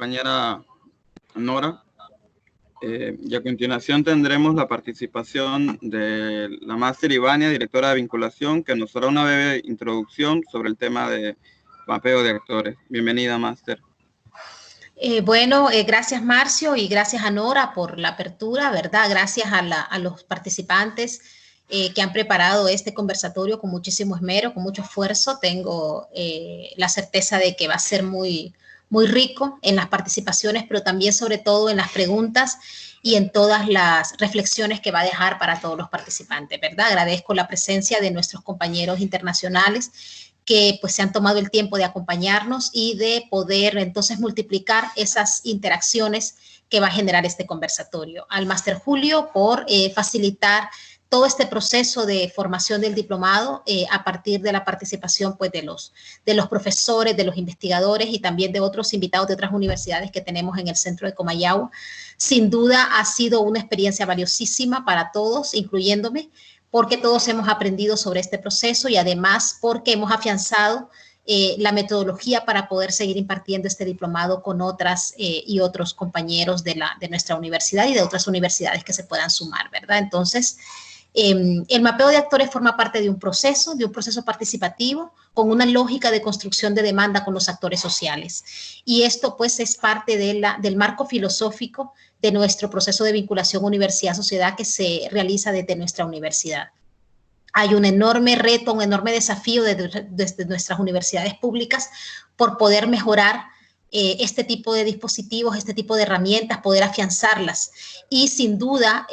compañera Nora. Y a continuación tendremos la participación de la máster Ivania, directora de vinculación, que nos hará una breve introducción sobre el tema de mapeo de actores. Bienvenida, máster. Gracias Marcio y gracias a Nora por la apertura, ¿verdad? Gracias a los participantes que han preparado este conversatorio con muchísimo esmero, con mucho esfuerzo. Tengo la certeza de que va a ser muy rico en las participaciones, pero también sobre todo en las preguntas y en todas las reflexiones que va a dejar para todos los participantes, ¿verdad? Agradezco la presencia de nuestros compañeros internacionales que pues se han tomado el tiempo de acompañarnos y de poder entonces multiplicar esas interacciones que va a generar este conversatorio. Al máster Julio por facilitar todo este proceso de formación del diplomado a partir de la participación pues, de los profesores, de los investigadores y también de otros invitados de otras universidades que tenemos en el centro de Comayagua. Sin duda ha sido una experiencia valiosísima para todos, incluyéndome, porque todos hemos aprendido sobre este proceso y además porque hemos afianzado la metodología para poder seguir impartiendo este diplomado con otras y otros compañeros de nuestra universidad y de otras universidades que se puedan sumar, ¿verdad? Entonces, el mapeo de actores forma parte de un proceso participativo con una lógica de construcción de demanda con los actores sociales. Y esto pues es parte del marco filosófico de nuestro proceso de vinculación universidad-sociedad que se realiza desde nuestra universidad. Hay un enorme reto, un enorme desafío desde nuestras universidades públicas por poder mejorar este tipo de dispositivos, este tipo de herramientas, poder afianzarlas. Y sin duda,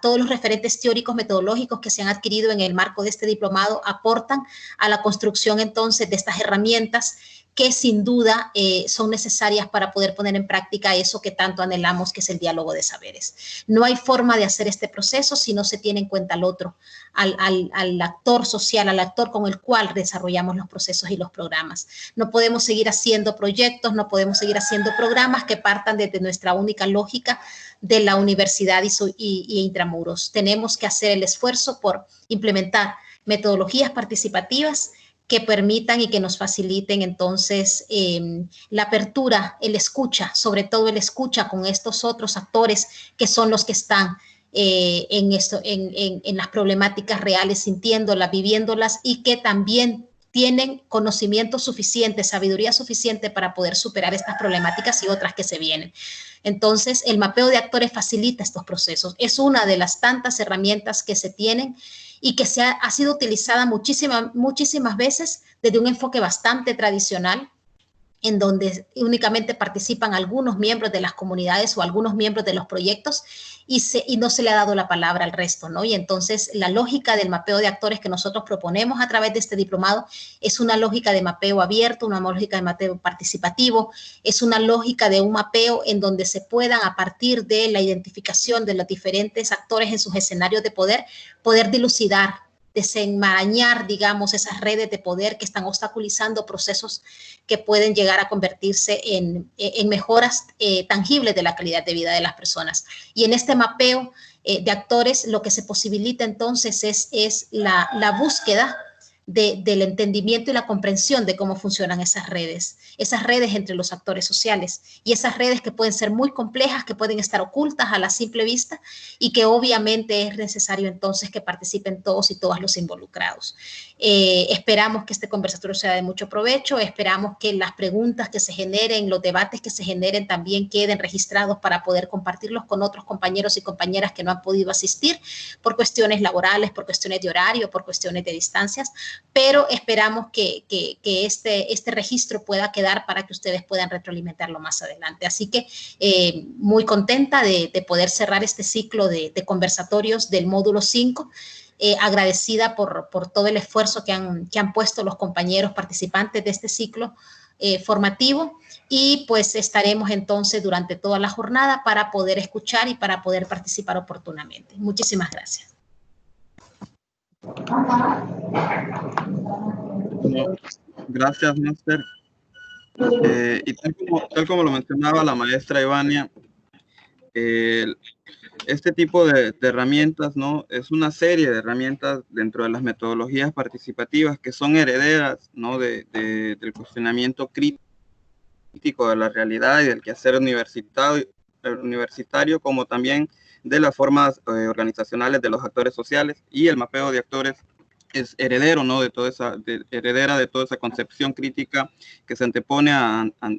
todos los referentes teóricos metodológicos que se han adquirido en el marco de este diplomado aportan a la construcción entonces de estas herramientas que sin duda son necesarias para poder poner en práctica eso que tanto anhelamos, que es el diálogo de saberes. No hay forma de hacer este proceso si no se tiene en cuenta al otro, al actor social, al actor con el cual desarrollamos los procesos y los programas. No podemos seguir haciendo proyectos, no podemos seguir haciendo programas que partan desde nuestra única lógica de la universidad y intramuros. Tenemos que hacer el esfuerzo por implementar metodologías participativas que permitan y que nos faciliten entonces la apertura, el escucha, sobre todo el escucha con estos otros actores que son los que están en las problemáticas reales, sintiéndolas, viviéndolas y que también tienen conocimiento suficiente, sabiduría suficiente para poder superar estas problemáticas y otras que se vienen. Entonces, el mapeo de actores facilita estos procesos. Es una de las tantas herramientas que se tienen y que ha sido utilizada muchísimas veces desde un enfoque bastante tradicional, en donde únicamente participan algunos miembros de las comunidades o algunos miembros de los proyectos y no se le ha dado la palabra al resto, ¿no? Y entonces la lógica del mapeo de actores que nosotros proponemos a través de este diplomado es una lógica de mapeo abierto, una lógica de mapeo participativo, es una lógica de un mapeo en donde se puedan, a partir de la identificación de los diferentes actores en sus escenarios de poder dilucidar, desenmarañar, digamos, esas redes de poder que están obstaculizando procesos que pueden llegar a convertirse en mejoras tangibles de la calidad de vida de las personas. Y en este mapeo de actores, lo que se posibilita entonces es la búsqueda del entendimiento y la comprensión de cómo funcionan esas redes entre los actores sociales y esas redes que pueden ser muy complejas, que pueden estar ocultas a la simple vista y que obviamente es necesario entonces que participen todos y todas los involucrados. Esperamos que este conversatorio sea de mucho provecho, esperamos que las preguntas que se generen, los debates que se generen también queden registrados para poder compartirlos con otros compañeros y compañeras que no han podido asistir por cuestiones laborales, por cuestiones de horario, por cuestiones de distancias, pero esperamos que este registro pueda quedar para que ustedes puedan retroalimentarlo más adelante. Así que muy contenta de poder cerrar este ciclo de conversatorios del módulo 5, agradecida por todo el esfuerzo que han puesto los compañeros participantes de este ciclo formativo y pues estaremos entonces durante toda la jornada para poder escuchar y para poder participar oportunamente. Muchísimas gracias. Bueno, gracias, máster. Y tal como lo mencionaba la maestra Ivania, este tipo de herramientas, ¿no? Es una serie de herramientas dentro de las metodologías participativas que son herederas, ¿no? del cuestionamiento crítico crítico de la realidad y del quehacer universitario, como también de las formas organizacionales de los actores sociales, y el mapeo de actores es heredero, ¿no? Heredera de toda esa concepción crítica que se antepone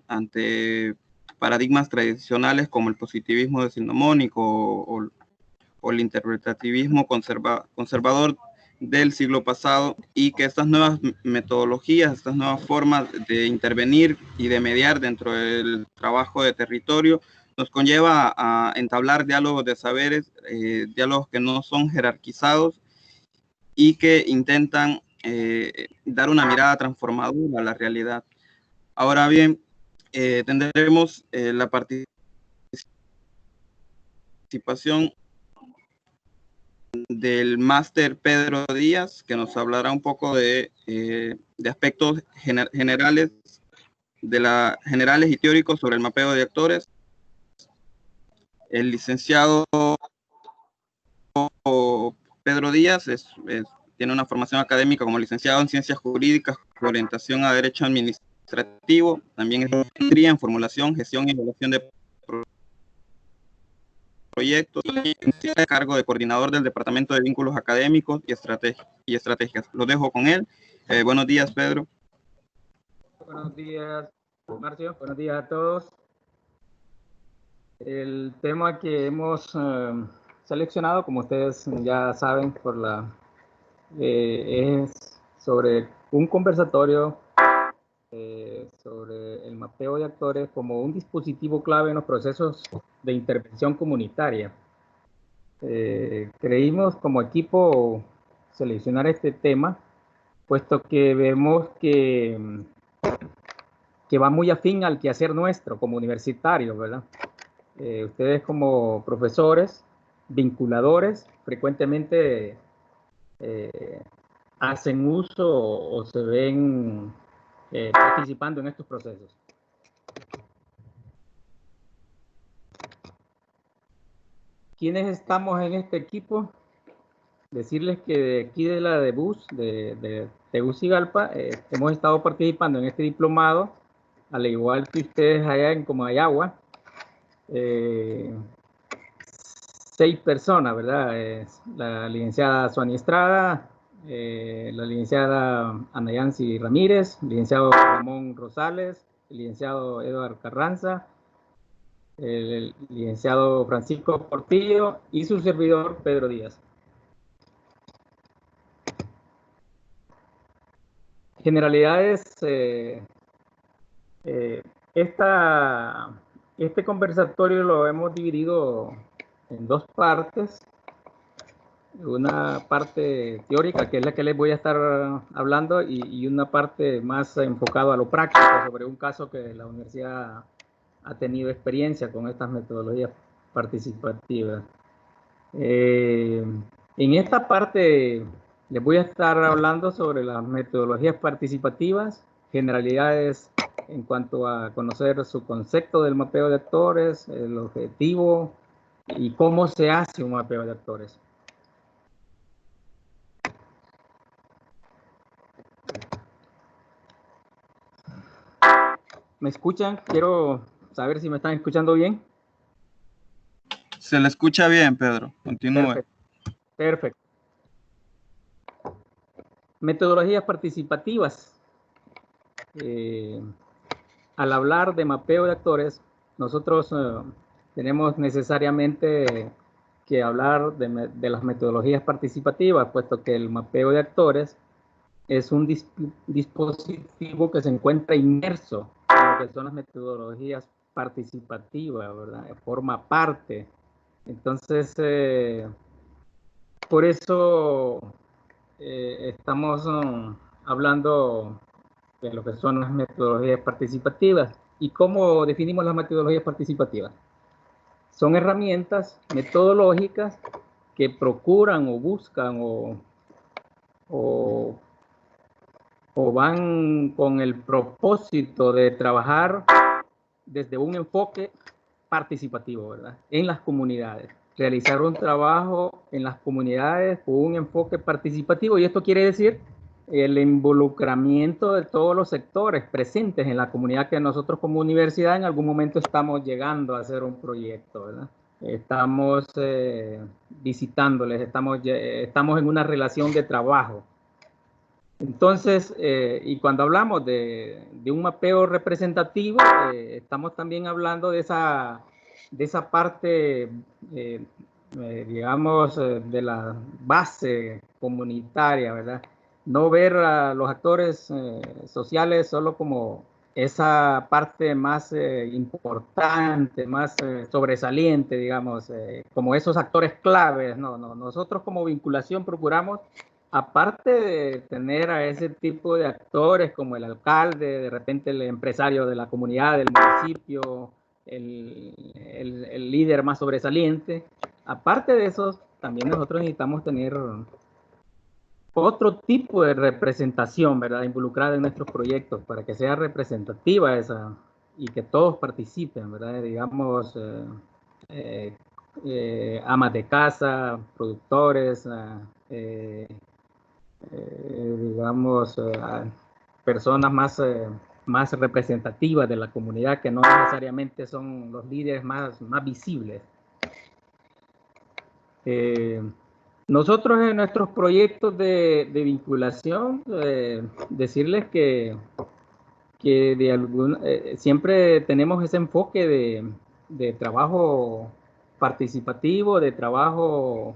ante paradigmas tradicionales como el positivismo decimonónico o el interpretativismo conservador del siglo pasado, y que estas nuevas metodologías, estas nuevas formas de intervenir y de mediar dentro del trabajo de territorio nos conlleva a entablar diálogos de saberes, diálogos que no son jerarquizados y que intentan dar una mirada transformadora a la realidad. Ahora bien, tendremos la participación del máster Pedro Díaz, que nos hablará un poco de aspectos generales y teóricos sobre el mapeo de actores. El licenciado Pedro Díaz tiene una formación académica como licenciado en Ciencias Jurídicas con orientación a Derecho Administrativo. También es maestría en Formulación, Gestión y Evaluación de Proyectos, y a cargo de coordinador del Departamento de Vínculos Académicos y Estrategias. Lo dejo con él. Buenos días, Pedro. Buenos días, Marcio. Buenos días a todos. El tema que hemos seleccionado, como ustedes ya saben, es sobre un conversatorio sobre el mapeo de actores como un dispositivo clave en los procesos de intervención comunitaria. Creímos como equipo seleccionar este tema, puesto que vemos que va muy afín al quehacer nuestro como universitarios, ¿verdad? Ustedes como profesores, vinculadores, frecuentemente hacen uso o se ven participando en estos procesos. ¿Quiénes estamos en este equipo? Decirles que de aquí de la DEBUS, de Tegucigalpa, hemos estado participando en este diplomado, al igual que ustedes allá en Comayagua. 6 personas, ¿verdad? La licenciada Suani Estrada, la licenciada Ana Yancy Ramírez, el licenciado Ramón Rosales, el licenciado Eduardo Carranza, el licenciado Francisco Portillo y su servidor Pedro Díaz. Generalidades, este conversatorio lo hemos dividido en 2 partes. Una parte teórica, que es la que les voy a estar hablando, y una parte más enfocada a lo práctico, sobre un caso que la universidad ha tenido experiencia con estas metodologías participativas. En esta parte les voy a estar hablando sobre las metodologías participativas, generalidades en cuanto a conocer su concepto del mapeo de actores, el objetivo y cómo se hace un mapeo de actores. ¿Me escuchan? Quiero saber si me están escuchando bien. Se le escucha bien, Pedro. Continúe. Perfecto. Metodologías participativas. Al hablar de mapeo de actores, nosotros tenemos necesariamente que hablar de las metodologías participativas, puesto que el mapeo de actores es un dispositivo que se encuentra inmerso en lo que son las metodologías participativas, ¿verdad? Forma parte. Entonces, por eso estamos hablando de lo que son las metodologías participativas. ¿Y cómo definimos las metodologías participativas? Son herramientas metodológicas que procuran o buscan o van con el propósito de trabajar desde un enfoque participativo, ¿verdad? En las comunidades. Realizar un trabajo en las comunidades con un enfoque participativo. Y esto quiere decir el involucramiento de todos los sectores presentes en la comunidad que nosotros como universidad en algún momento estamos llegando a hacer un proyecto, ¿verdad? Estamos visitándoles, estamos en una relación de trabajo. Entonces, y cuando hablamos de un mapeo representativo, estamos también hablando de esa parte, digamos, de la base comunitaria, ¿verdad? No ver a los actores sociales solo como esa parte más importante, más sobresaliente, digamos, como esos actores claves. No, nosotros como vinculación procuramos, aparte de tener a ese tipo de actores como el alcalde, de repente el empresario de la comunidad, del municipio, el líder más sobresaliente, aparte de eso, también nosotros necesitamos tener otro tipo de representación, ¿verdad? Involucrada en nuestros proyectos para que sea representativa esa y que todos participen, ¿verdad? Digamos, amas de casa, productores, digamos, personas más representativas de la comunidad que no necesariamente son los líderes más visibles. Nosotros en nuestros proyectos de vinculación, decirles que siempre tenemos ese enfoque de trabajo participativo, de trabajo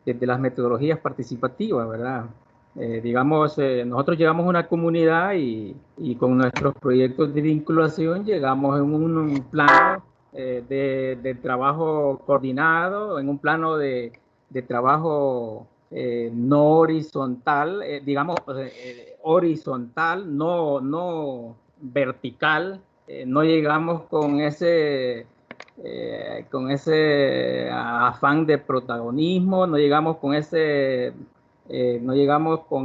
desde las metodologías participativas, ¿verdad? Digamos, nosotros llegamos a una comunidad y con nuestros proyectos de vinculación llegamos en un plano de trabajo coordinado, en un plano de trabajo no horizontal, digamos, horizontal, no vertical. No llegamos con ese afán de protagonismo, no llegamos con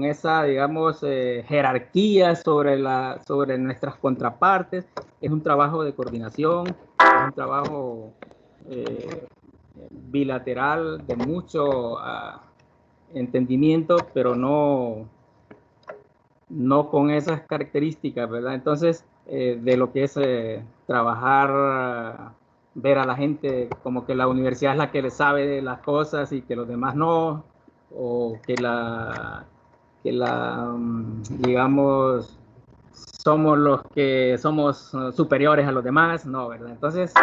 esa, digamos, jerarquía sobre nuestras contrapartes. Es un trabajo de coordinación, es un trabajo bilateral de mucho entendimiento, pero no con esas características, ¿verdad? Entonces, de lo que es trabajar, ver a la gente como que la universidad es la que le sabe de las cosas y que los demás no, o que digamos, somos los que somos superiores a los demás, no, ¿verdad? Entonces,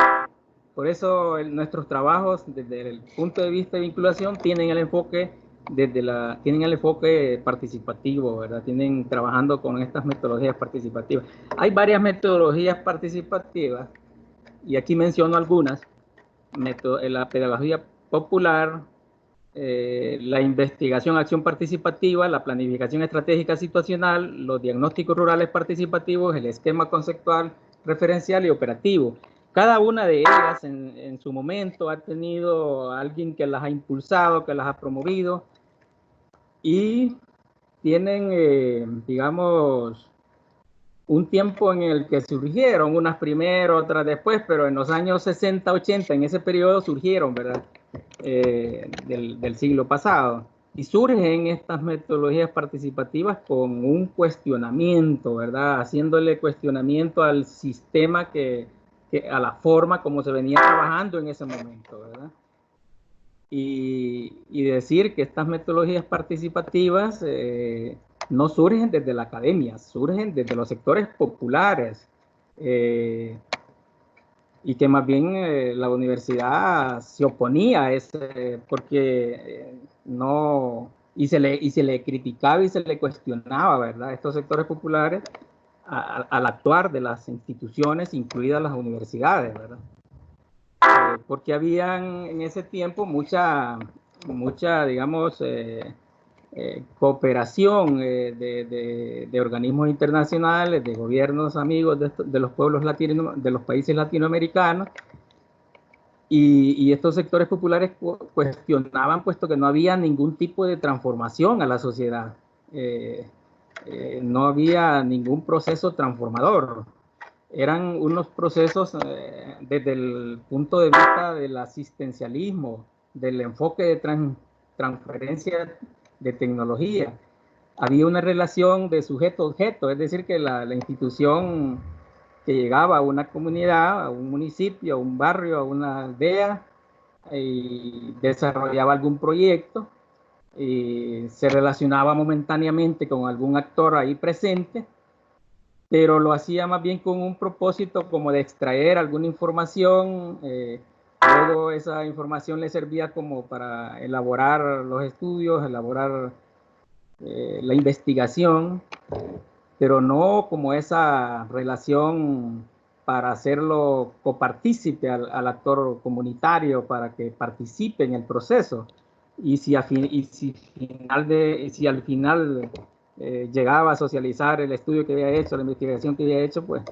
por eso nuestros trabajos desde el punto de vista de vinculación tienen el enfoque participativo, ¿verdad? Tienen trabajando con estas metodologías participativas. Hay varias metodologías participativas y aquí menciono algunas: la pedagogía popular, la investigación, acción participativa, la planificación estratégica situacional, los diagnósticos rurales participativos, el esquema conceptual, referencial y operativo. Cada una de ellas en su momento ha tenido alguien que las ha impulsado, que las ha promovido y tienen, digamos, un tiempo en el que surgieron, unas primero, otras después, pero en los años 60, 80, en ese periodo surgieron, ¿verdad? Del siglo pasado. Y surgen estas metodologías participativas con un cuestionamiento, ¿verdad? Haciéndole cuestionamiento al sistema, a la forma como se venía trabajando en ese momento, ¿verdad? Y decir que estas metodologías participativas no surgen desde la academia, surgen desde los sectores populares, y que más bien la universidad se oponía a ese, porque no, y se le criticaba y se le cuestionaba, ¿verdad? Estos sectores populares al actuar de las instituciones, incluidas las universidades, ¿verdad? Porque habían en ese tiempo mucha digamos, cooperación de organismos internacionales, de gobiernos amigos de los pueblos de los países latinoamericanos, y estos sectores populares cuestionaban, puesto que no había ningún tipo de transformación a la sociedad, no había ningún proceso transformador. Eran unos procesos desde el punto de vista del asistencialismo, del enfoque de transferencia de tecnología, había una relación de sujeto-objeto, es decir, que la institución que llegaba a una comunidad, a un municipio, a un barrio, a una aldea, y desarrollaba algún proyecto, y se relacionaba momentáneamente con algún actor ahí presente, pero lo hacía más bien con un propósito como de extraer alguna información, luego esa información le servía como para elaborar los estudios, elaborar la investigación, pero no como esa relación para hacerlo copartícipe al actor comunitario, para que participe en el proceso. Y si al final llegaba a socializar el estudio que había hecho, la investigación que había hecho, pues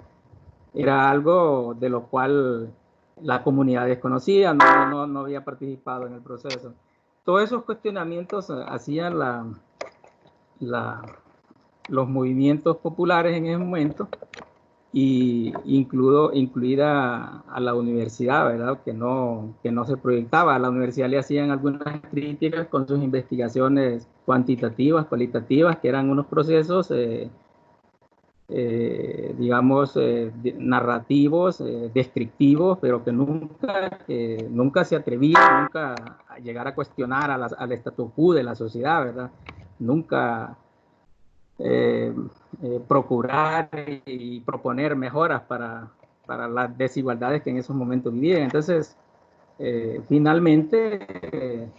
era algo de lo cual la comunidad desconocía, no había participado en el proceso. Todos esos cuestionamientos hacían los movimientos populares en ese momento, y incluida a la universidad, ¿verdad? Que no se proyectaba. A la universidad le hacían algunas críticas con sus investigaciones cuantitativas, cualitativas, que eran unos procesos, digamos, narrativos, descriptivos, pero que nunca se atrevía nunca a llegar a cuestionar al status quo de la sociedad, ¿verdad? Nunca procurar y proponer mejoras para las desigualdades que en esos momentos vivían. Entonces, finalmente,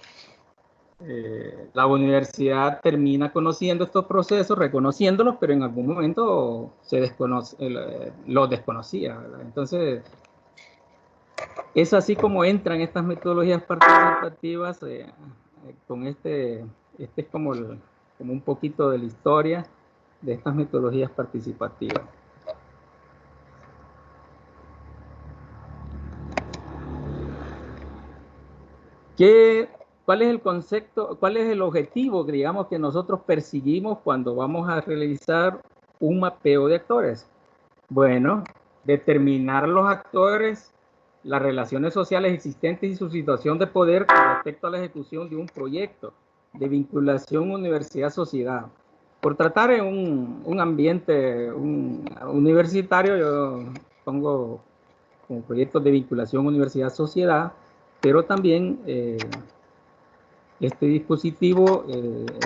la universidad termina conociendo estos procesos, reconociéndolos, pero en algún momento los desconocía, ¿verdad? Entonces, es así como entran estas metodologías participativas, con este es como un poquito de la historia de estas metodologías participativas. ¿Cuál es el concepto, cuál es el objetivo, digamos, que nosotros perseguimos cuando vamos a realizar un mapeo de actores? Bueno, determinar los actores, las relaciones sociales existentes y su situación de poder con respecto a la ejecución de un proyecto de vinculación universidad-sociedad. Por tratar en un ambiente universitario, yo pongo como proyectos de vinculación universidad-sociedad, pero también este dispositivo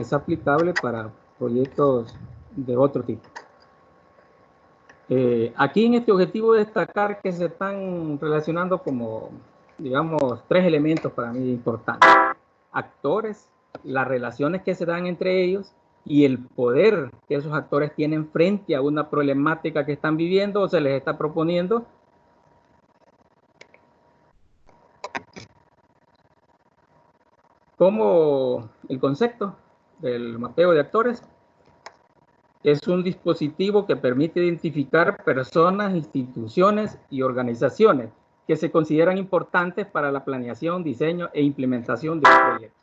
es aplicable para proyectos de otro tipo. Aquí en este objetivo destacar que se están relacionando como, digamos, 3 elementos para mí importantes: actores, las relaciones que se dan entre ellos y el poder que esos actores tienen frente a una problemática que están viviendo o se les está proponiendo. Como el concepto del mapeo de actores es un dispositivo que permite identificar personas, instituciones y organizaciones que se consideran importantes para la planeación, diseño e implementación de un proyecto.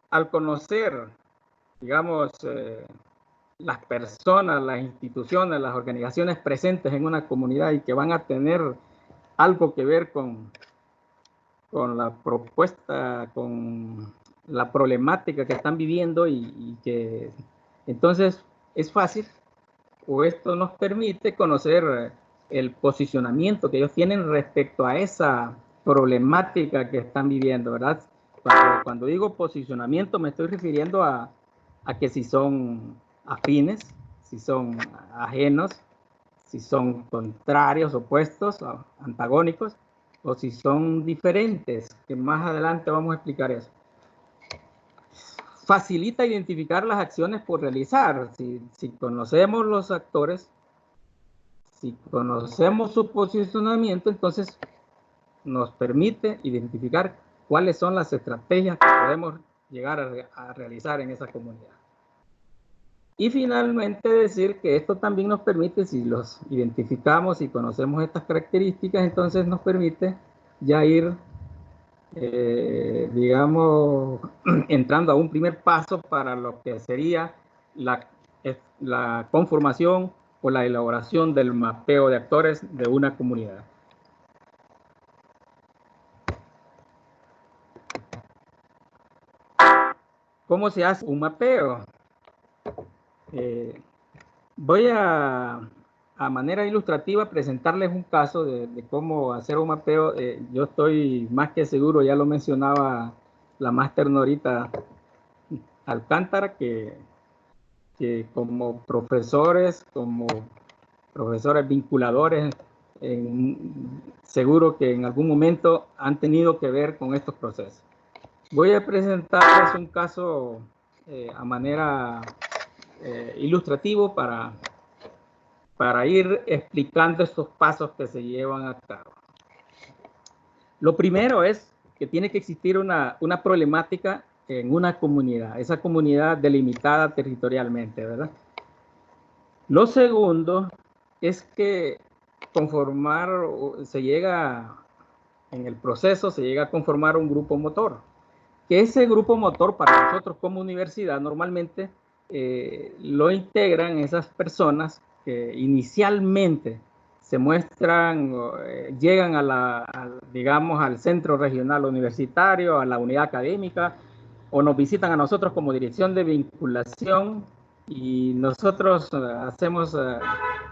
Al conocer, digamos, las personas, las instituciones, las organizaciones presentes en una comunidad y que van a tener algo que ver con la propuesta, con la problemática que están viviendo, y que entonces es fácil, o esto nos permite conocer el posicionamiento que ellos tienen respecto a esa problemática que están viviendo, ¿verdad? Cuando digo posicionamiento me estoy refiriendo a que si son afines, si son ajenos, si son contrarios, opuestos, antagónicos, o si son diferentes, que más adelante vamos a explicar eso. Facilita identificar las acciones por realizar. Si conocemos los actores, si conocemos su posicionamiento, entonces nos permite identificar cuáles son las estrategias que podemos llegar a realizar en esa comunidad. Y finalmente decir que esto también nos permite, si los identificamos y conocemos estas características, entonces nos permite ya ir, digamos, entrando a un primer paso para lo que sería la conformación o la elaboración del mapeo de actores de una comunidad. ¿Cómo se hace un mapeo? Voy a manera ilustrativa presentarles un caso de cómo hacer un mapeo. Yo estoy más que seguro, ya lo mencionaba la máster Norita Alcántara, que como profesores vinculadores, seguro que en algún momento han tenido que ver con estos procesos. Voy a presentarles un caso a manera ilustrativo para ir explicando estos pasos que se llevan a cabo. Lo primero es que tiene que existir una problemática en una comunidad, esa comunidad delimitada territorialmente, ¿verdad? Lo segundo es que en el proceso se llega a conformar un grupo motor, que ese grupo motor para nosotros como universidad normalmente lo integran esas personas que inicialmente se muestran, llegan digamos, al centro regional universitario, a la unidad académica, o nos visitan a nosotros como dirección de vinculación, y nosotros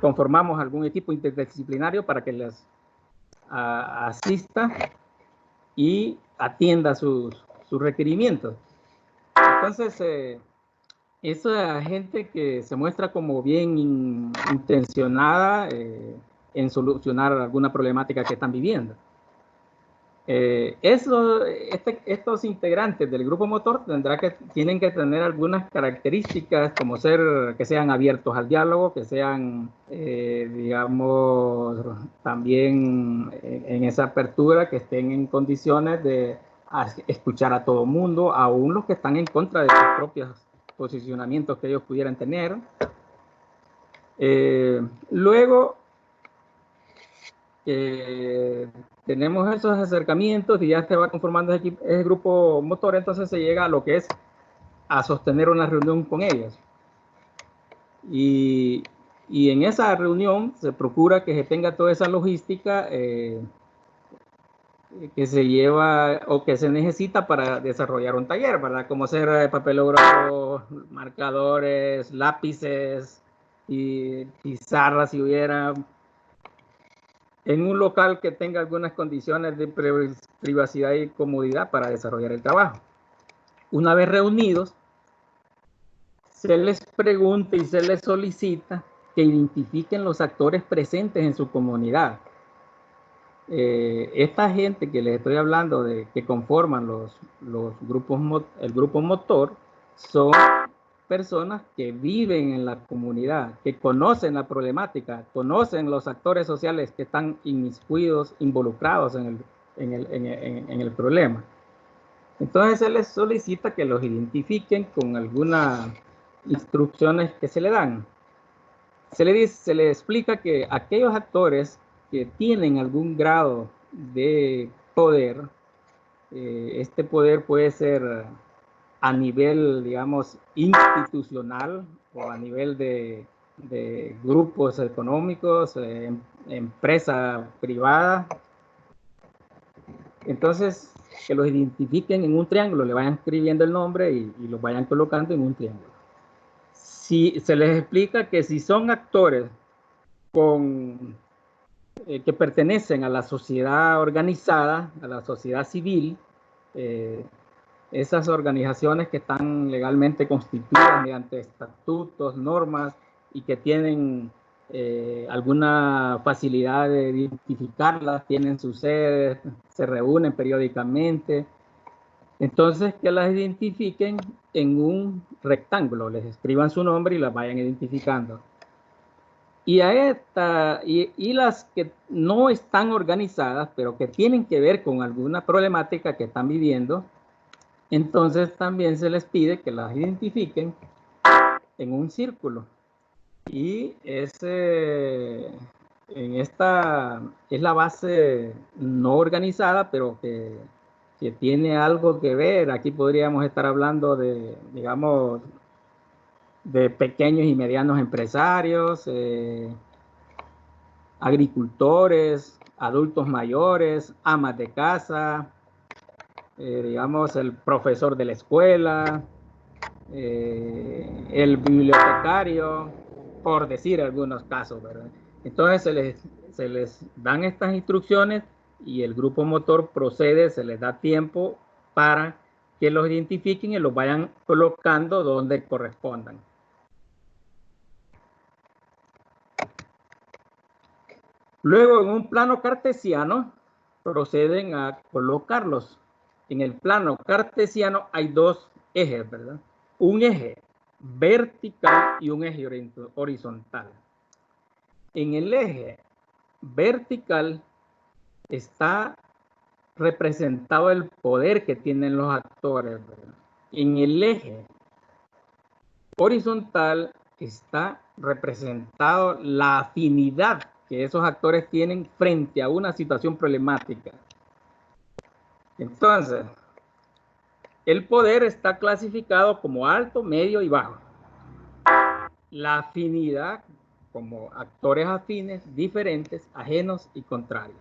conformamos algún equipo interdisciplinario para que les asista y atienda sus requerimientos. Entonces, esa gente que se muestra como bien intencionada en solucionar alguna problemática que están viviendo. Estos integrantes del grupo motor tienen que tener algunas características, como que sean abiertos al diálogo, que sean, digamos, también en esa apertura, que estén en condiciones de escuchar a todo mundo, aún los que están en contra de sus propios posicionamientos que ellos pudieran tener. Luego, tenemos esos acercamientos y ya se va conformando ese grupo motor, entonces se llega a lo que es a sostener una reunión con ellos. Y en esa reunión se procura que se tenga toda esa logística que se lleva o que se necesita para desarrollar un taller, ¿verdad? Como ser papelógrafos, marcadores, lápices y pizarras si hubiera, en un local que tenga algunas condiciones de privacidad y comodidad para desarrollar el trabajo. Una vez reunidos, se les pregunta y se les solicita que identifiquen los actores presentes en su comunidad. Esta gente que les estoy hablando que conforman el grupo motor, son personas que viven en la comunidad, que conocen la problemática, conocen los actores sociales que están inmiscuidos, involucrados en el problema. Entonces se les solicita que los identifiquen con algunas instrucciones que se le dan. Se le explica que aquellos actores que tienen algún grado de poder, este poder puede ser a nivel, digamos, institucional o a nivel de grupos económicos, empresa privada. Entonces, que los identifiquen en un triángulo, le vayan escribiendo el nombre y los vayan colocando en un triángulo. Si se les explica que si son actores que pertenecen a la sociedad organizada, a la sociedad civil, esas organizaciones que están legalmente constituidas mediante estatutos, normas y que tienen alguna facilidad de identificarlas, tienen sus sedes, se reúnen periódicamente. Entonces, que las identifiquen en un rectángulo, les escriban su nombre y las vayan identificando. Y las que no están organizadas, pero que tienen que ver con alguna problemática que están viviendo, entonces también se les pide que las identifiquen en un círculo. Y esta es la base no organizada, pero que tiene algo que ver. Aquí podríamos estar hablando de, digamos, de pequeños y medianos empresarios, agricultores, adultos mayores, amas de casa, digamos, el profesor de la escuela, el bibliotecario, por decir algunos casos, ¿verdad? Entonces se les dan estas instrucciones y el grupo motor procede, se les da tiempo para que los identifiquen y los vayan colocando donde correspondan. Luego, en un plano cartesiano, proceden a colocarlos. En el plano cartesiano hay dos ejes, ¿verdad? Un eje vertical y un eje horizontal. En el eje vertical está representado el poder que tienen los actores, ¿verdad? En el eje horizontal está representado la afinidad que esos actores tienen frente a una situación problemática. Entonces, el poder está clasificado como alto, medio y bajo. La afinidad como actores afines, diferentes, ajenos y contrarios.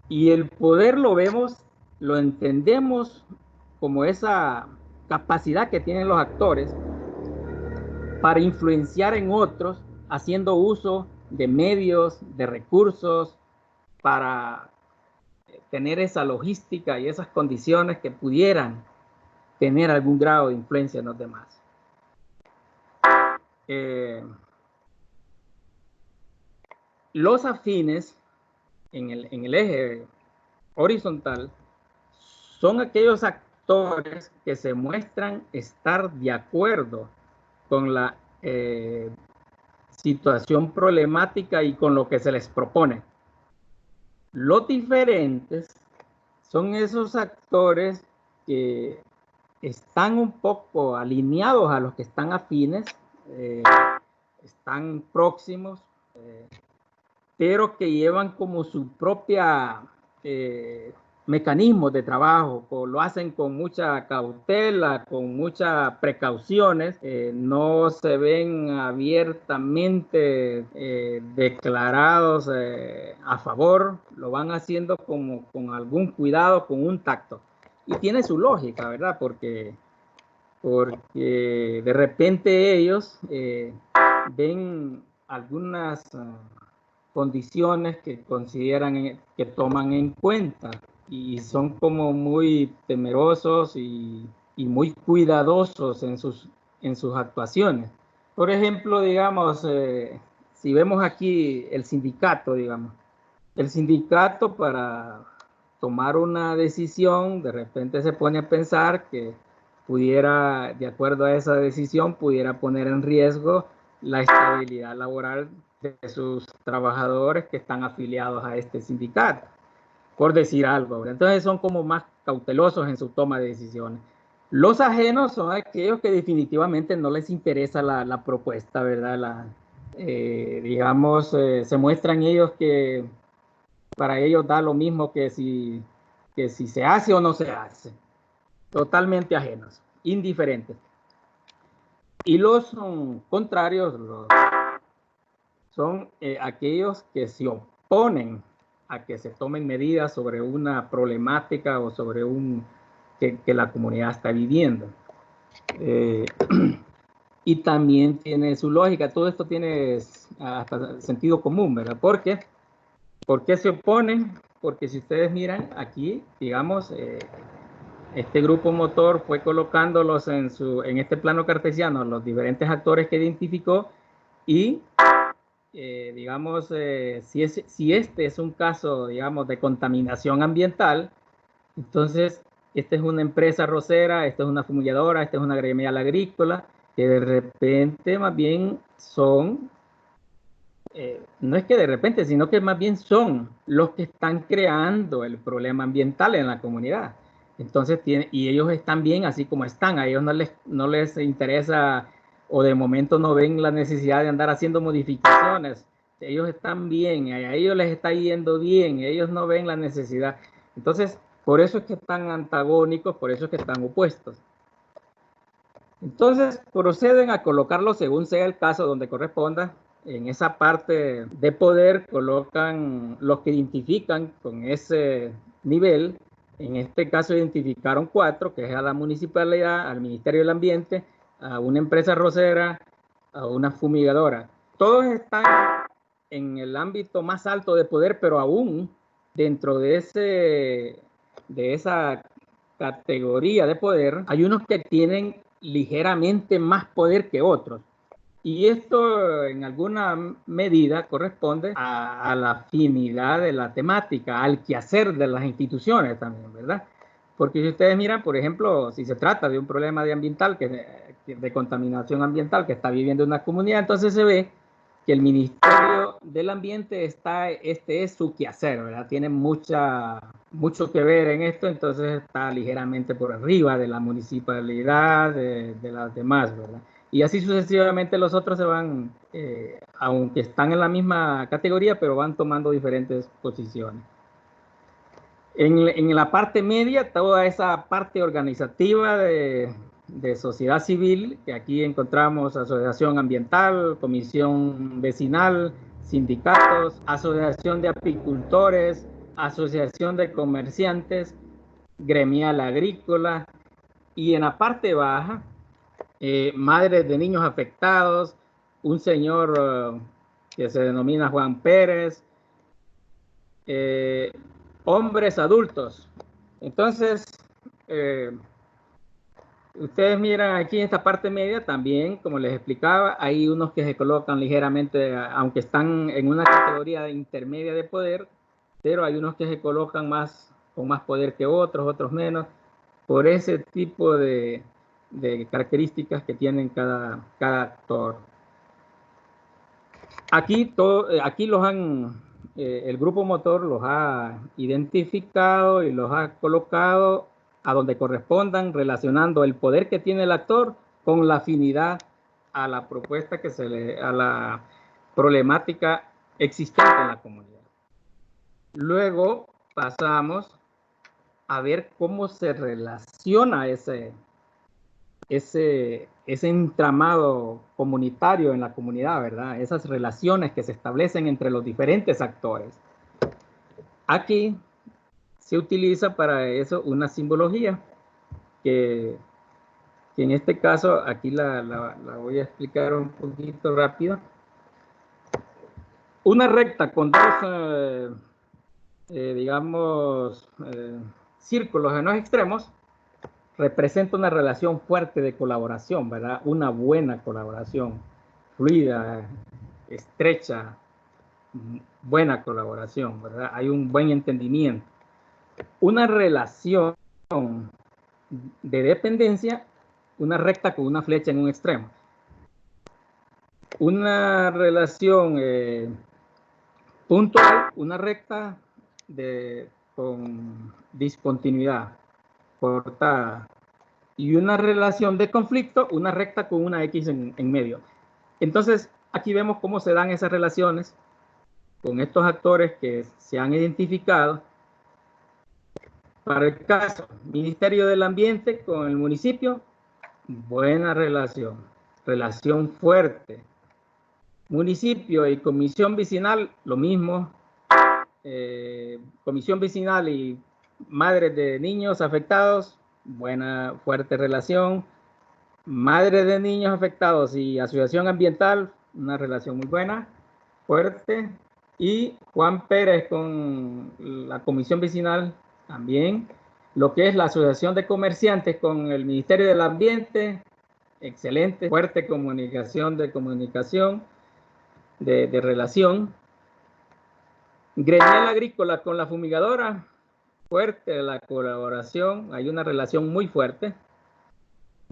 Y el poder lo vemos, lo entendemos como esa capacidad que tienen los actores para influenciar en otros, haciendo uso de medios, de recursos, para tener esa logística y esas condiciones que pudieran tener algún grado de influencia en los demás. Los afines en el eje horizontal son aquellos actores que se muestran estar de acuerdo con la situación problemática y con lo que se les propone. Los diferentes son esos actores que están un poco alineados a los que están afines, están próximos, pero que llevan como su propia mecanismo de trabajo, lo hacen con mucha cautela, con muchas precauciones, no se ven abiertamente declarados a favor, lo van haciendo como con algún cuidado, con un tacto. Y tiene su lógica, ¿verdad? Porque de repente ellos ven algunas condiciones que consideran que toman en cuenta y son como muy temerosos y muy cuidadosos en sus actuaciones. Por ejemplo, digamos, si vemos aquí el sindicato, digamos, el sindicato para tomar una decisión, de repente se pone a pensar que pudiera, de acuerdo a esa decisión, pudiera poner en riesgo la estabilidad laboral de sus trabajadores que están afiliados a este sindicato, por decir algo. Entonces son como más cautelosos en su toma de decisiones. Los ajenos son aquellos que definitivamente no les interesa la propuesta, ¿verdad? Digamos, se muestran ellos que para ellos da lo mismo que si se hace o no se hace. Totalmente ajenos, indiferentes. Y los contrarios son aquellos que se oponen a que se tomen medidas sobre una problemática o sobre que la comunidad está viviendo. Y también tiene su lógica, todo esto tiene hasta sentido común, ¿verdad? ¿Por qué se oponen? Porque si ustedes miran aquí, digamos, este grupo motor fue colocándolos en este plano cartesiano, los diferentes actores que identificó y digamos, si este es un caso, digamos, de contaminación ambiental, entonces esta es una empresa arrocera, esta es una fumigadora, esta es una gremial agrícola, que de repente más bien son, no es que de repente, sino que más bien son los que están creando el problema ambiental en la comunidad. Entonces, y ellos están bien así como están, a ellos no les interesa o de momento no ven la necesidad de andar haciendo modificaciones. Ellos están bien, a ellos les está yendo bien, ellos no ven la necesidad. Entonces, por eso es que están antagónicos, por eso es que están opuestos. Entonces, proceden a colocarlo según sea el caso donde corresponda. En esa parte de poder colocan los que identifican con ese nivel En este caso identificaron 4, que es a la municipalidad, al Ministerio del Ambiente, a una empresa arrocera, a una fumigadora. Todos están en el ámbito más alto de poder, pero aún dentro de esa categoría de poder, hay unos que tienen ligeramente más poder que otros. Y esto en alguna medida corresponde a la afinidad de la temática, al quehacer de las instituciones también, ¿verdad? Porque si ustedes miran, por ejemplo, si se trata de un problema de contaminación ambiental que está viviendo una comunidad, entonces se ve que el Ministerio del Ambiente este es su quehacer, ¿verdad? Tiene mucho que ver en esto, entonces está ligeramente por arriba de la municipalidad, de las demás, ¿verdad? Y así sucesivamente los otros se van, aunque están en la misma categoría, pero van tomando diferentes posiciones. En la parte media, toda esa parte organizativa de sociedad civil, que aquí encontramos asociación ambiental, comisión vecinal, sindicatos, asociación de apicultores, asociación de comerciantes, gremial agrícola, y en la parte baja, madres de niños afectados, un señor que se denomina Juan Pérez, hombres adultos. Entonces, ustedes miran aquí en esta parte media también, como les explicaba, hay unos que se colocan ligeramente, aunque están en una categoría intermedia de poder, pero hay unos que se colocan con más poder que otros menos, por ese tipo de características que tienen cada actor. Aquí el grupo motor los ha identificado y los ha colocado a donde correspondan, relacionando el poder que tiene el actor con la afinidad a la propuesta a la problemática existente en la comunidad. Luego pasamos a ver cómo se relaciona ese entramado comunitario en la comunidad, ¿verdad? Esas relaciones que se establecen entre los diferentes actores. Aquí se utiliza para eso una simbología que en este caso aquí la voy a explicar un poquito rápido. Una recta con dos, digamos, círculos en los extremos representa una relación fuerte de colaboración, ¿verdad? Una buena colaboración, fluida, estrecha, buena colaboración, ¿verdad? Hay un buen entendimiento. Una relación de dependencia, una recta con una flecha en un extremo. Una relación puntual, una recta con discontinuidad, cortada, y una relación de conflicto, una recta con una X en medio. Entonces, aquí vemos cómo se dan esas relaciones con estos actores que se han identificado. Para el caso Ministerio del Ambiente con el municipio, buena relación fuerte. Municipio y comisión vecinal, lo mismo. Comisión vecinal y madres de niños afectados, buena, fuerte relación. Madres de niños afectados y asociación ambiental, una relación muy buena, fuerte. Y Juan Pérez con la comisión vecinal también. Lo que es la asociación de comerciantes con el Ministerio del Ambiente, excelente, fuerte comunicación, de relación. Gremial agrícola con la fumigadora, fuerte la colaboración, hay una relación muy fuerte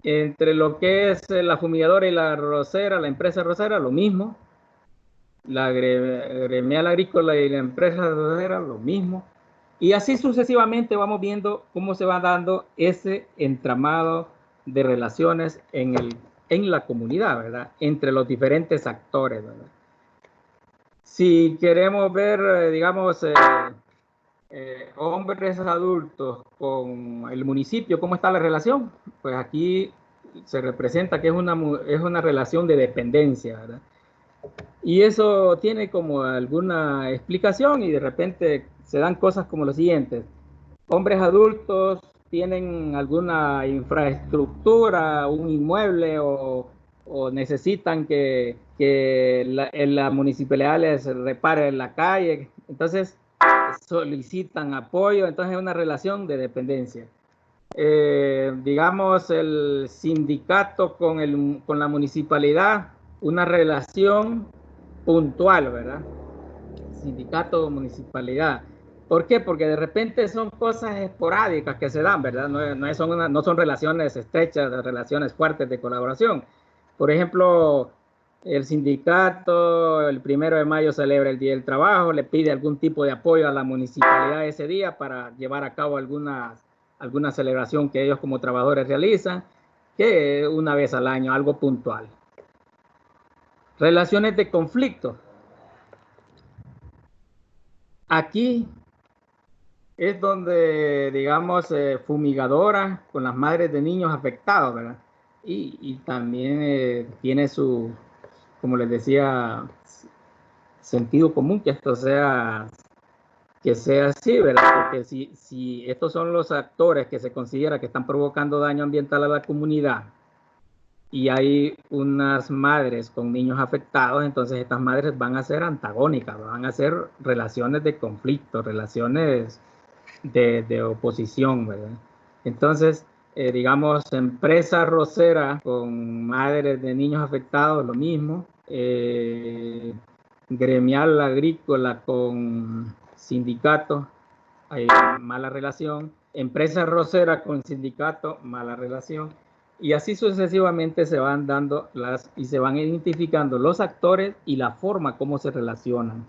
entre lo que es la fumigadora y la arrocera, la empresa arrocera, lo mismo. La gremial agrícola y la empresa arrocera, lo mismo. Y así sucesivamente vamos viendo cómo se va dando ese entramado de relaciones en la comunidad, ¿verdad? Entre los diferentes actores, ¿verdad? Si queremos ver, digamos, hombres adultos con el municipio, ¿cómo está la relación? Pues aquí se representa que es una relación de dependencia, ¿verdad? Y eso tiene como alguna explicación y de repente se dan cosas como lo siguiente. hombres adultos tienen alguna infraestructura, un inmueble o necesitan que la municipalidad les repare la calle. Entonces solicitan apoyo, entonces es una relación de dependencia. Digamos, el sindicato con la municipalidad, una relación puntual, ¿verdad? Sindicato, municipalidad. ¿Por qué? Porque de repente son cosas esporádicas que se dan, ¿verdad? No son relaciones estrechas, relaciones fuertes de colaboración. Por ejemplo, el sindicato el 1 de mayo celebra el Día del Trabajo, le pide algún tipo de apoyo a la municipalidad ese día para llevar a cabo alguna celebración que ellos como trabajadores realizan, que una vez al año, algo puntual. Relaciones de conflicto. Aquí es donde, digamos, fumigadora con las madres de niños afectados, ¿verdad? Y también tiene su, como les decía, sentido común que esto sea así, ¿verdad? Porque si estos son los actores que se considera que están provocando daño ambiental a la comunidad y hay unas madres con niños afectados, entonces estas madres van a ser antagónicas, van a ser relaciones de conflicto, relaciones de oposición, ¿verdad? Entonces, digamos, empresa rosera con madres de niños afectados, lo mismo. Gremial agrícola con sindicato, hay mala relación. Empresa rosera con sindicato, mala relación. Y así sucesivamente se van dando y se van identificando los actores y la forma como se relacionan.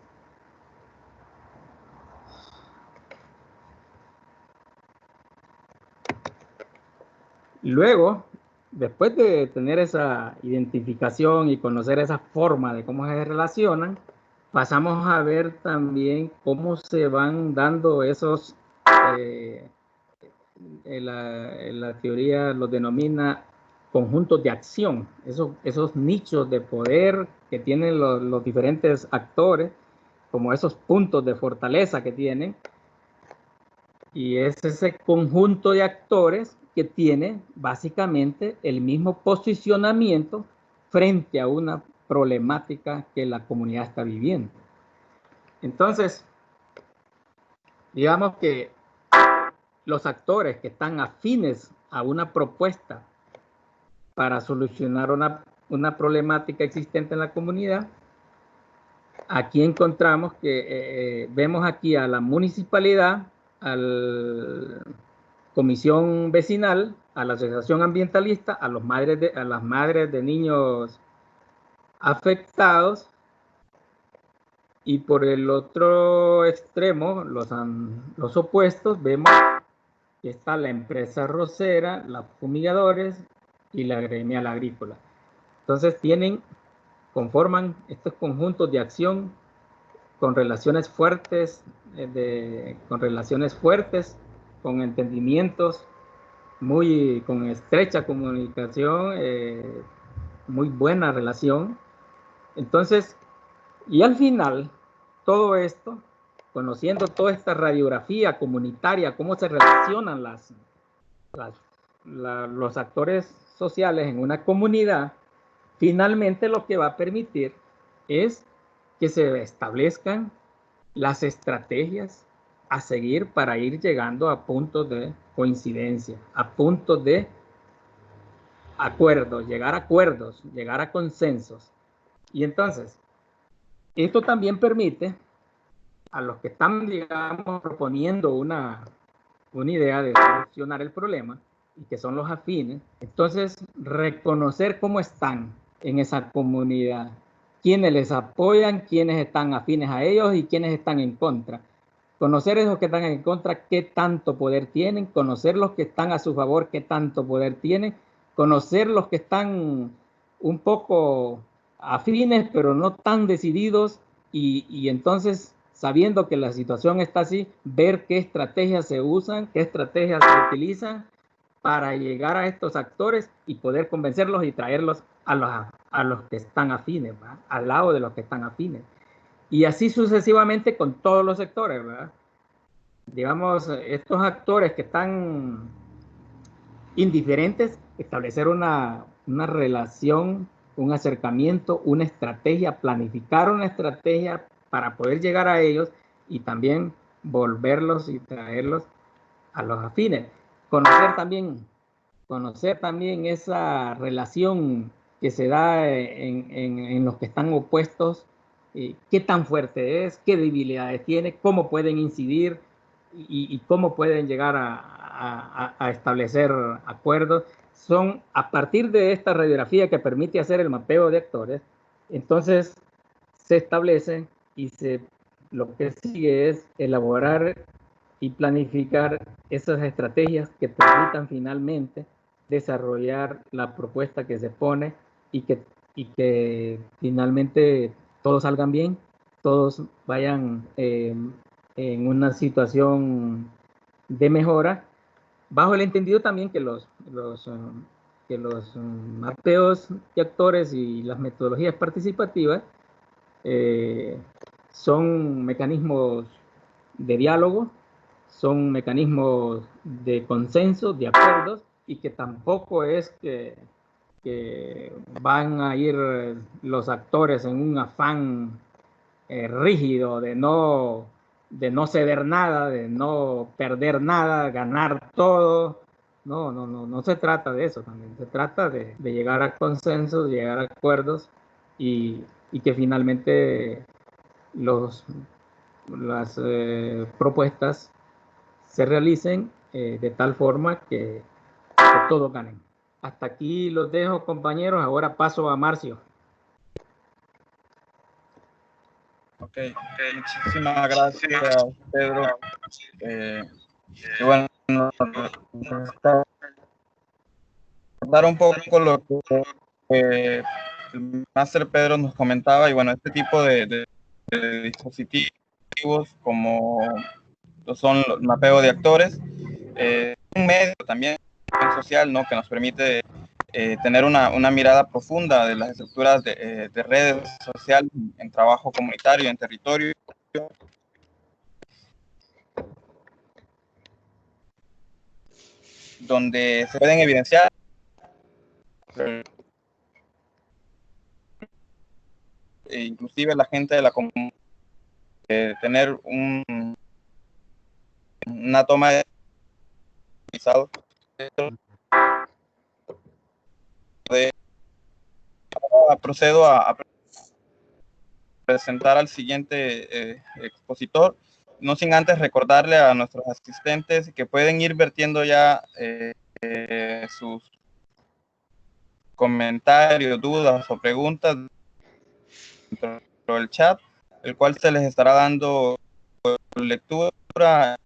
Luego, después de tener esa identificación y conocer esa forma de cómo se relacionan, pasamos a ver también cómo se van dando esos, en la teoría los denomina conjuntos de acción, esos nichos de poder que tienen los diferentes actores, como esos puntos de fortaleza que tienen, y es ese conjunto de actores que tiene básicamente el mismo posicionamiento frente a una problemática que la comunidad está viviendo. Entonces, digamos que los actores que están afines a una propuesta para solucionar una problemática existente en la comunidad, aquí encontramos que vemos aquí a la municipalidad, a la comisión vecinal, a la asociación ambientalista, a las madres de niños afectados, y por el otro extremo, los opuestos, vemos que está la empresa rosera, los fumigadores y la gremial agrícola. Entonces conforman estos conjuntos de acción con relaciones fuertes, con entendimientos, con estrecha comunicación, muy buena relación. Entonces, y al final, todo esto, conociendo toda esta radiografía comunitaria, cómo se relacionan los actores sociales en una comunidad, finalmente lo que va a permitir es que se establezcan las estrategias a seguir para ir llegando a puntos de coincidencia, a puntos de acuerdos, llegar a consensos. Y entonces, esto también permite a los que están, digamos, proponiendo una idea de solucionar el problema, y que son los afines, entonces reconocer cómo están en esa comunidad, quiénes les apoyan, quiénes están afines a ellos y quiénes están en contra. Conocer esos que están en contra, qué tanto poder tienen, conocer los que están a su favor, qué tanto poder tienen, conocer los que están un poco afines, pero no tan decididos, y entonces, sabiendo que la situación está así, ver qué estrategias se usan, qué estrategias se utilizan para llegar a estos actores y poder convencerlos y traerlos a los que están afines, ¿verdad? Al lado de los que están afines. Y así sucesivamente con todos los sectores, ¿verdad? digamos, estos actores que están indiferentes, establecer una relación, un acercamiento, una estrategia, planificar una estrategia para poder llegar a ellos y también volverlos y traerlos a los afines. Conocer también esa relación que se da en los que están opuestos, qué tan fuerte es, qué debilidades tiene, cómo pueden incidir y cómo pueden llegar a establecer acuerdos. Son a partir de esta radiografía que permite hacer el mapeo de actores, entonces se establecen y lo que sigue es elaborar y planificar esas estrategias que permitan finalmente desarrollar la propuesta que se pone y que finalmente todos salgan bien, todos vayan en una situación de mejora, bajo el entendido también que los mapeos de actores y las metodologías participativas eh, son mecanismos de diálogo, son mecanismos de consenso, de acuerdos, y que tampoco es que van a ir los actores en un afán rígido de no ceder nada, de no perder nada, ganar todo. No se trata de eso también. Se trata de llegar a consensos, llegar a acuerdos y que finalmente las propuestas se realicen de tal forma que todos ganen. Hasta aquí los dejo, compañeros. Ahora paso a Marcio. Ok, muchísimas gracias, Pedro. Y bueno, dar un poco lo que el máster Pedro nos comentaba, y bueno, este tipo de dispositivos como lo son los mapeos de actores, un medio también social, ¿no?, que nos permite tener una mirada profunda de las estructuras de redes sociales en trabajo comunitario, en territorio, donde se pueden evidenciar inclusive la gente de la comunidad tener una toma de procedo a presentar al siguiente expositor, no sin antes recordarle a nuestros asistentes que pueden ir vertiendo ya sus comentarios, dudas o preguntas dentro del chat, el cual se les estará dando lectura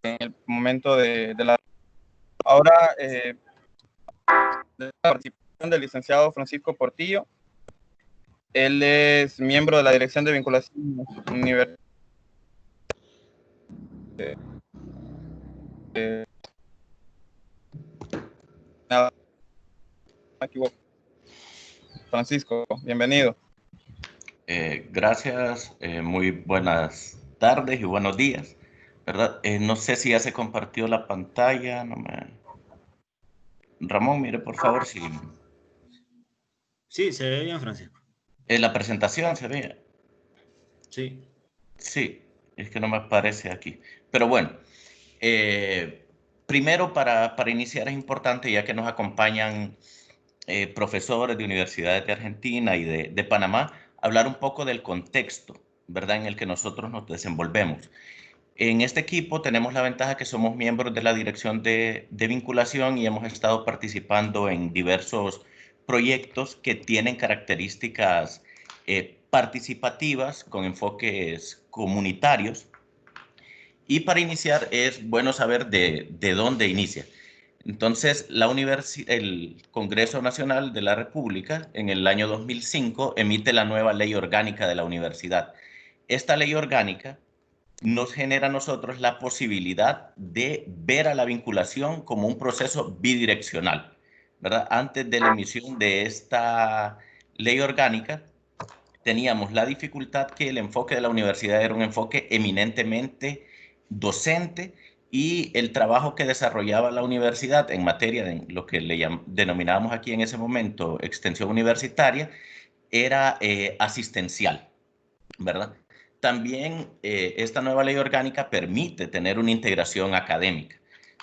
en el momento de la... Ahora, la participación del licenciado Francisco Portillo. Él es miembro de la Dirección de Vinculación Universitaria. Nada, me equivoco. Francisco, bienvenido. Gracias, muy buenas tardes y buenos días, ¿verdad? No sé si ya se compartió la pantalla, Ramón, mire por favor si... Sí, se ve bien, Francisco. La presentación se ve. Sí. Sí, es que no me aparece aquí. Pero bueno, primero para iniciar es importante, ya que nos acompañan profesores de universidades de Argentina y de Panamá, hablar un poco del contexto, ¿verdad?, en el que nosotros nos desenvolvemos. En este equipo tenemos la ventaja que somos miembros de la Dirección de Vinculación y hemos estado participando en diversos proyectos que tienen características participativas con enfoques comunitarios. Y para iniciar es bueno saber de dónde inicia. Entonces, el Congreso Nacional de la República en el año 2005 emite la nueva Ley Orgánica de la Universidad. Esta ley orgánica nos genera a nosotros la posibilidad de ver a la vinculación como un proceso bidireccional, ¿verdad? Antes de la emisión de esta ley orgánica, teníamos la dificultad que el enfoque de la universidad era un enfoque eminentemente docente y el trabajo que desarrollaba la universidad en materia de lo que denominábamos aquí en ese momento extensión universitaria era asistencial, ¿verdad? También esta nueva ley orgánica permite tener una integración académica,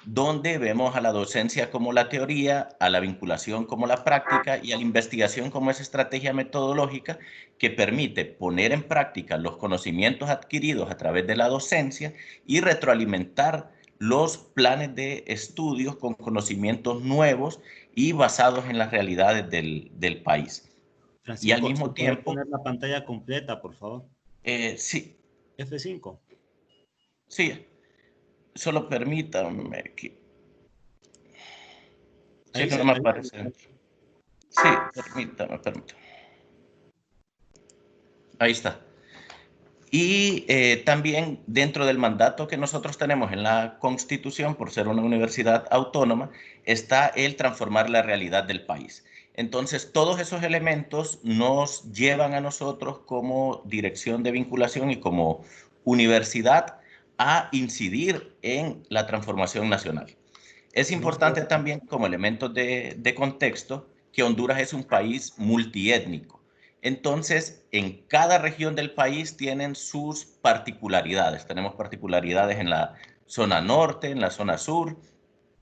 donde vemos a la docencia como la teoría, a la vinculación como la práctica y a la investigación como esa estrategia metodológica que permite poner en práctica los conocimientos adquiridos a través de la docencia y retroalimentar los planes de estudios con conocimientos nuevos y basados en las realidades del país. Francisco, Y al mismo ¿puede tiempo... poner la pantalla completa, por favor? Sí. F5. Sí. Solo permítame que... Sí, que no me aparece. Sí, permítame. Ahí está. Y también dentro del mandato que nosotros tenemos en la Constitución, por ser una universidad autónoma, está el transformar la realidad del país. Entonces, todos esos elementos nos llevan a nosotros como dirección de vinculación y como universidad a incidir en la transformación nacional. Es importante también como elementos de contexto que Honduras es un país multiétnico. Entonces, en cada región del país tienen sus particularidades. Tenemos particularidades en la zona norte, en la zona sur,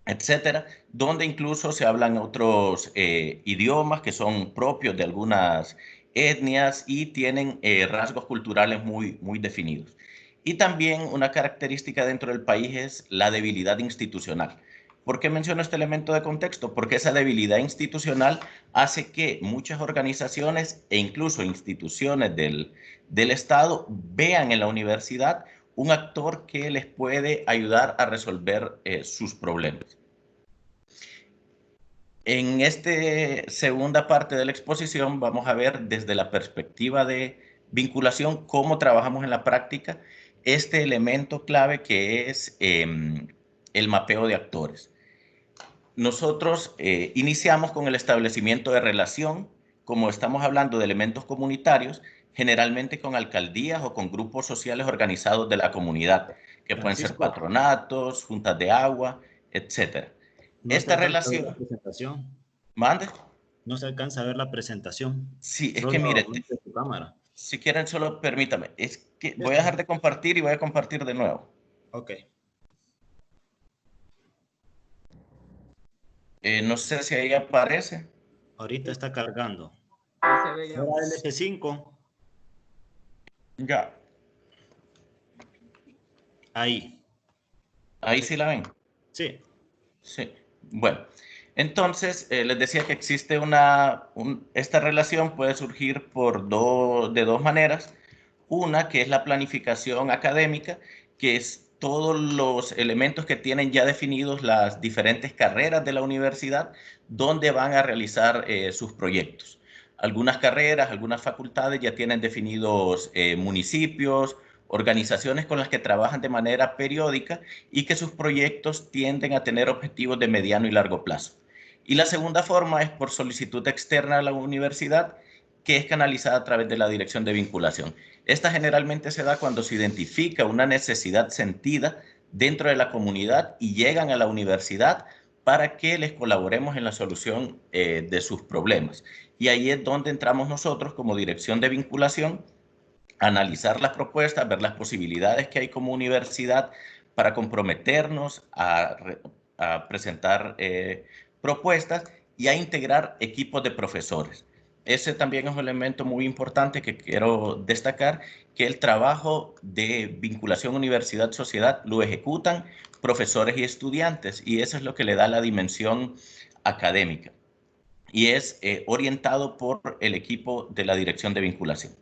etcétera, donde incluso se hablan otros idiomas que son propios de algunas etnias y tienen rasgos culturales muy definidos. Y también una característica dentro del país es la debilidad institucional. ¿Por qué menciono este elemento de contexto? Porque esa debilidad institucional hace que muchas organizaciones e incluso instituciones del Estado vean en la universidad un actor que les puede ayudar a resolver sus problemas. En esta segunda parte de la exposición vamos a ver desde la perspectiva de vinculación cómo trabajamos en la práctica este elemento clave que es el mapeo de actores. Nosotros iniciamos con el establecimiento de relación, como estamos hablando de elementos comunitarios, generalmente con alcaldías o con grupos sociales organizados de la comunidad, que pueden ser patronatos, juntas de agua, etc. Esta relación... La presentación. ¿Mande? No se alcanza a ver la presentación. Sí, es que mire, tu cámara. Si quieren solo permítame, es que voy a dejar de compartir y voy a compartir de nuevo. Ok. No sé si ahí aparece. Ahorita está cargando. Ahora el F5. Ya. Ahí. Ahí sí la ven. Sí. Sí. Bueno, entonces les decía que existe esta relación puede surgir de dos maneras. Una que es la planificación académica, que es todos los elementos que tienen ya definidos las diferentes carreras de la universidad, donde van a realizar sus proyectos. Algunas carreras, algunas facultades ya tienen definidos municipios, organizaciones con las que trabajan de manera periódica y que sus proyectos tienden a tener objetivos de mediano y largo plazo. Y la segunda forma es por solicitud externa a la universidad, que es canalizada a través de la dirección de vinculación. Esta generalmente se da cuando se identifica una necesidad sentida dentro de la comunidad y llegan a la universidad para que les colaboremos en la solución de sus problemas. Y ahí es donde entramos nosotros como dirección de vinculación, analizar las propuestas, ver las posibilidades que hay como universidad para comprometernos a presentar propuestas y a integrar equipos de profesores. Ese también es un elemento muy importante que quiero destacar, que el trabajo de vinculación universidad-sociedad lo ejecutan profesores y estudiantes, y eso es lo que le da la dimensión académica. Y es orientado por el equipo de la dirección de vinculación.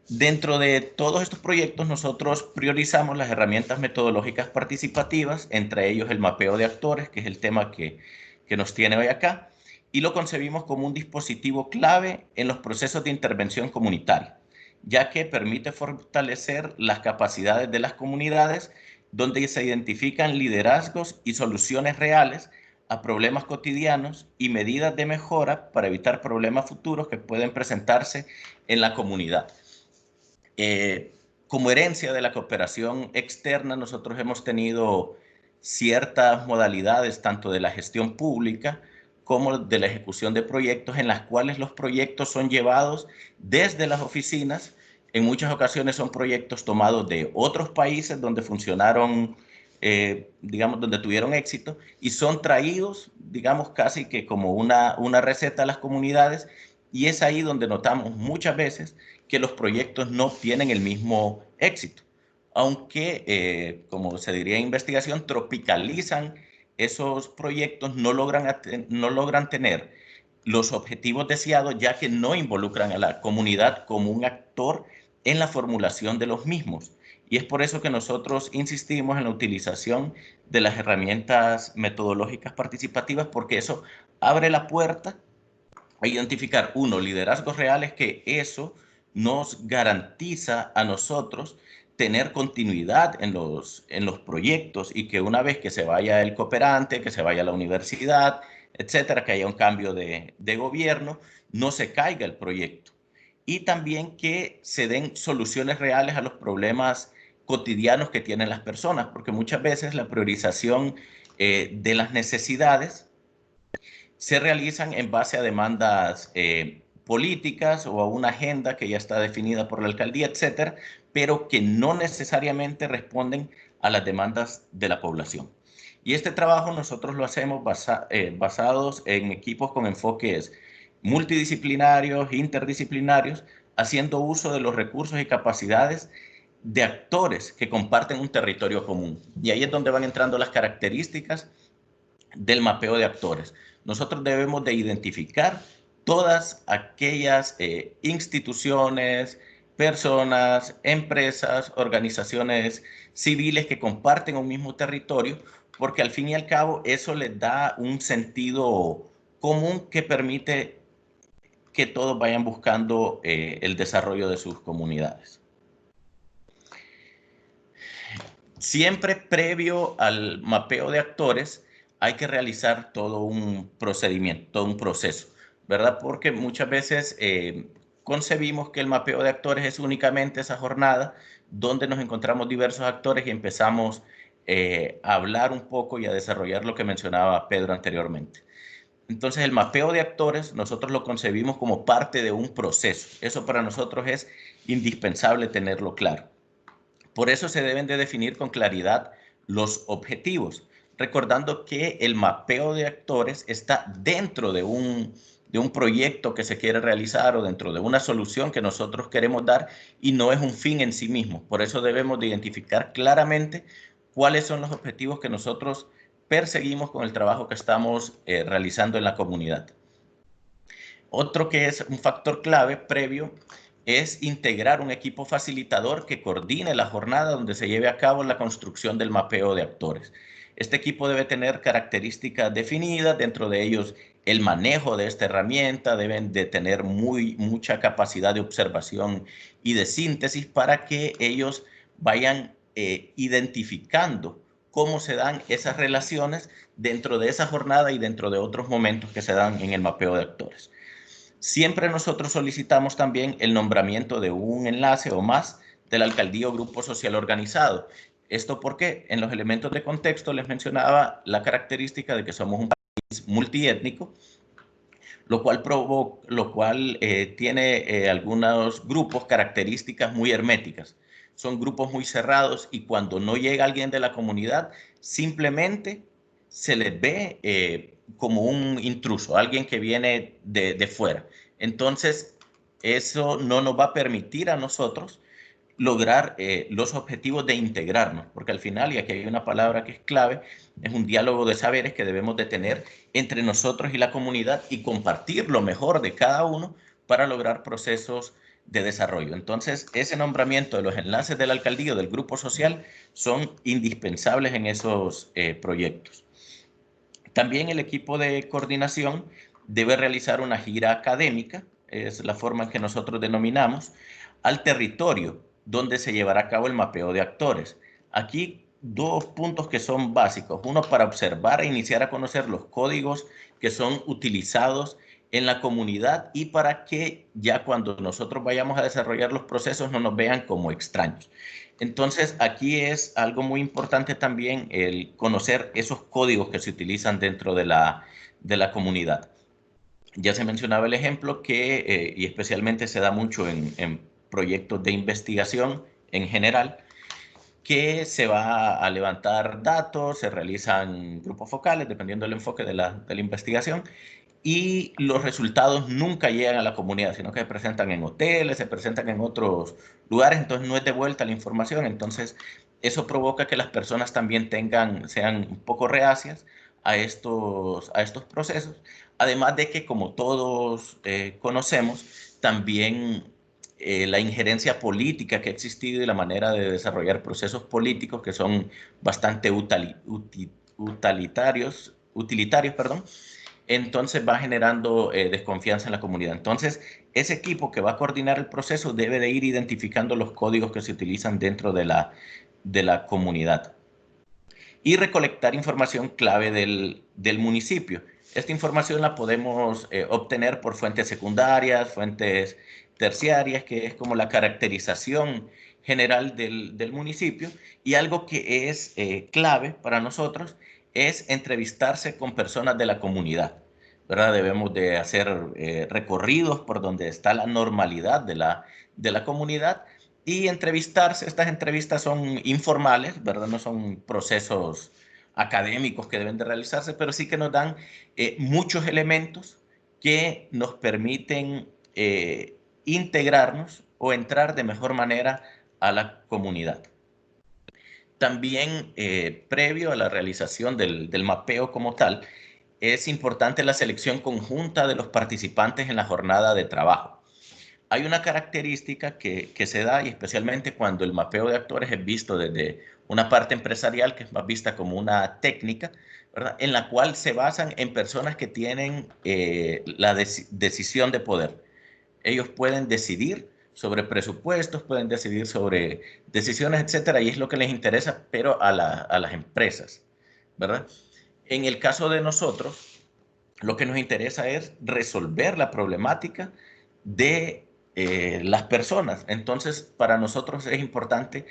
Dentro de todos estos proyectos, nosotros priorizamos las herramientas metodológicas participativas, entre ellos el mapeo de actores, que es el tema que nos tiene hoy acá, y lo concebimos como un dispositivo clave en los procesos de intervención comunitaria, ya que permite fortalecer las capacidades de las comunidades, donde se identifican liderazgos y soluciones reales a problemas cotidianos y medidas de mejora para evitar problemas futuros que pueden presentarse en la comunidad. Como herencia de la cooperación externa, nosotros hemos tenido ciertas modalidades tanto de la gestión pública como de la ejecución de proyectos, en las cuales los proyectos son llevados desde las oficinas. En muchas ocasiones son proyectos tomados de otros países donde funcionaron, digamos, donde tuvieron éxito, y son traídos, digamos, casi que como una receta a las comunidades, y es ahí donde notamos muchas veces que los proyectos no tienen el mismo éxito, aunque, como se diría en investigación, tropicalizan esos proyectos, no logran tener los objetivos deseados, ya que no involucran a la comunidad como un actor en la formulación de los mismos. Y es por eso que nosotros insistimos en la utilización de las herramientas metodológicas participativas, porque eso abre la puerta a identificar, uno, liderazgos reales, que eso nos garantiza a nosotros tener continuidad en los proyectos, y que una vez que se vaya el cooperante, que se vaya la universidad, etcétera, que haya un cambio de gobierno, no se caiga el proyecto. Y también que se den soluciones reales a los problemas cotidianos que tienen las personas, porque muchas veces la priorización de las necesidades se realizan en base a demandas políticas o a una agenda que ya está definida por la alcaldía, etcétera, pero que no necesariamente responden a las demandas de la población. Y este trabajo nosotros lo hacemos basados en equipos con enfoques multidisciplinarios, interdisciplinarios, haciendo uso de los recursos y capacidades de actores que comparten un territorio común. Y ahí es donde van entrando las características del mapeo de actores. Nosotros debemos de identificar todas aquellas instituciones, personas, empresas, organizaciones civiles que comparten un mismo territorio, porque al fin y al cabo eso les da un sentido común que permite que todos vayan buscando el desarrollo de sus comunidades. Siempre previo al mapeo de actores hay que realizar todo un procedimiento, todo un proceso, ¿verdad? Porque muchas veces concebimos que el mapeo de actores es únicamente esa jornada donde nos encontramos diversos actores y empezamos a hablar un poco y a desarrollar lo que mencionaba Pedro anteriormente. Entonces, el mapeo de actores nosotros lo concebimos como parte de un proceso. Eso para nosotros es indispensable tenerlo claro. Por eso se deben de definir con claridad los objetivos, recordando que el mapeo de actores está dentro de un proyecto que se quiere realizar o dentro de una solución que nosotros queremos dar, y no es un fin en sí mismo. Por eso debemos de identificar claramente cuáles son los objetivos que nosotros perseguimos con el trabajo que estamos realizando en la comunidad. Otro que es un factor clave previo es integrar un equipo facilitador que coordine la jornada donde se lleve a cabo la construcción del mapeo de actores. Este equipo debe tener características definidas, dentro de ellos el manejo de esta herramienta, deben de tener mucha capacidad de observación y de síntesis para que ellos vayan identificando cómo se dan esas relaciones dentro de esa jornada y dentro de otros momentos que se dan en el mapeo de actores. Siempre nosotros solicitamos también el nombramiento de un enlace o más de la alcaldía o grupo social organizado. Esto porque en los elementos de contexto les mencionaba la característica de que somos un país multiétnico, lo cual tiene algunos grupos características muy herméticas. Son grupos muy cerrados, y cuando no llega alguien de la comunidad, simplemente se les ve como un intruso, alguien que viene de fuera. Entonces, eso no nos va a permitir a nosotros lograr los objetivos de integrarnos, porque al final, y aquí hay una palabra que es clave, es un diálogo de saberes que debemos de tener entre nosotros y la comunidad, y compartir lo mejor de cada uno para lograr procesos de desarrollo. Entonces, ese nombramiento de los enlaces de la alcaldía o del grupo social son indispensables en esos proyectos. También el equipo de coordinación debe realizar una gira académica, es la forma en que nosotros denominamos, al territorio donde se llevará a cabo el mapeo de actores. Aquí dos puntos que son básicos. Uno, para observar e iniciar a conocer los códigos que son utilizados en la comunidad, y para que ya cuando nosotros vayamos a desarrollar los procesos no nos vean como extraños. Entonces, aquí es algo muy importante también el conocer esos códigos que se utilizan dentro de la comunidad. Ya se mencionaba el ejemplo que, y especialmente se da mucho en proyectos de investigación en general, que se va a levantar datos, se realizan grupos focales, dependiendo del enfoque de la investigación, y los resultados nunca llegan a la comunidad, sino que se presentan en hoteles, se presentan en otros lugares, entonces no es devuelta la información. Entonces eso provoca que las personas también sean un poco reacias a estos procesos, además de que, como todos conocemos, también la injerencia política que ha existido y la manera de desarrollar procesos políticos que son bastante utilitarios, perdón, entonces va generando desconfianza en la comunidad. Entonces, ese equipo que va a coordinar el proceso debe de ir identificando los códigos que se utilizan dentro de la comunidad y recolectar información clave del municipio. Esta información la podemos obtener por fuentes secundarias, fuentes terciarias, que es como la caracterización general del municipio, y algo que es clave para nosotros es entrevistarse con personas de la comunidad, ¿verdad? Debemos de hacer recorridos por donde está la normalidad de la comunidad y entrevistarse. Estas entrevistas son informales, ¿verdad? No son procesos académicos que deben de realizarse, pero sí que nos dan muchos elementos que nos permiten integrarnos o entrar de mejor manera a la comunidad. También, previo a la realización del mapeo como tal, es importante la selección conjunta de los participantes en la jornada de trabajo. Hay una característica que se da, y especialmente cuando el mapeo de actores es visto desde una parte empresarial, que es más vista como una técnica, ¿verdad?, en la cual se basan en personas que tienen la decisión de poder. Ellos pueden decidir sobre presupuestos, pueden decidir sobre decisiones, etcétera, y es lo que les interesa, pero a las empresas, ¿verdad? En el caso de nosotros, lo que nos interesa es resolver la problemática de las personas. Entonces, para nosotros es importante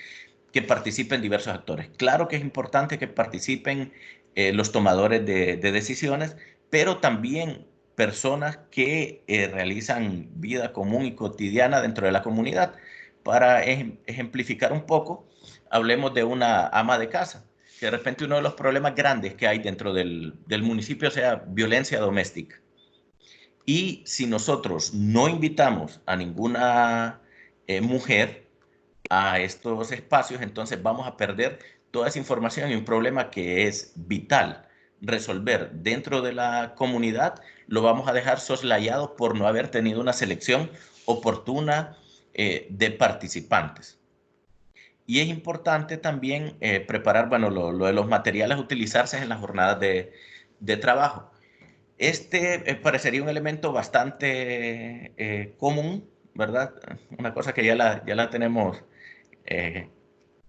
que participen diversos actores. Claro que es importante que participen los tomadores de decisiones, pero también personas que realizan vida común y cotidiana dentro de la comunidad. Para ejemplificar un poco, hablemos de una ama de casa, que de repente uno de los problemas grandes que hay dentro del municipio sea violencia doméstica. Y si nosotros no invitamos a ninguna mujer a estos espacios, entonces vamos a perder toda esa información, y un problema que es vital resolver dentro de la comunidad lo vamos a dejar soslayado por no haber tenido una selección oportuna de participantes. Y es importante también preparar, bueno, lo de los materiales a utilizarse en las jornadas de trabajo. Este parecería un elemento bastante común, ¿verdad? Una cosa que ya la tenemos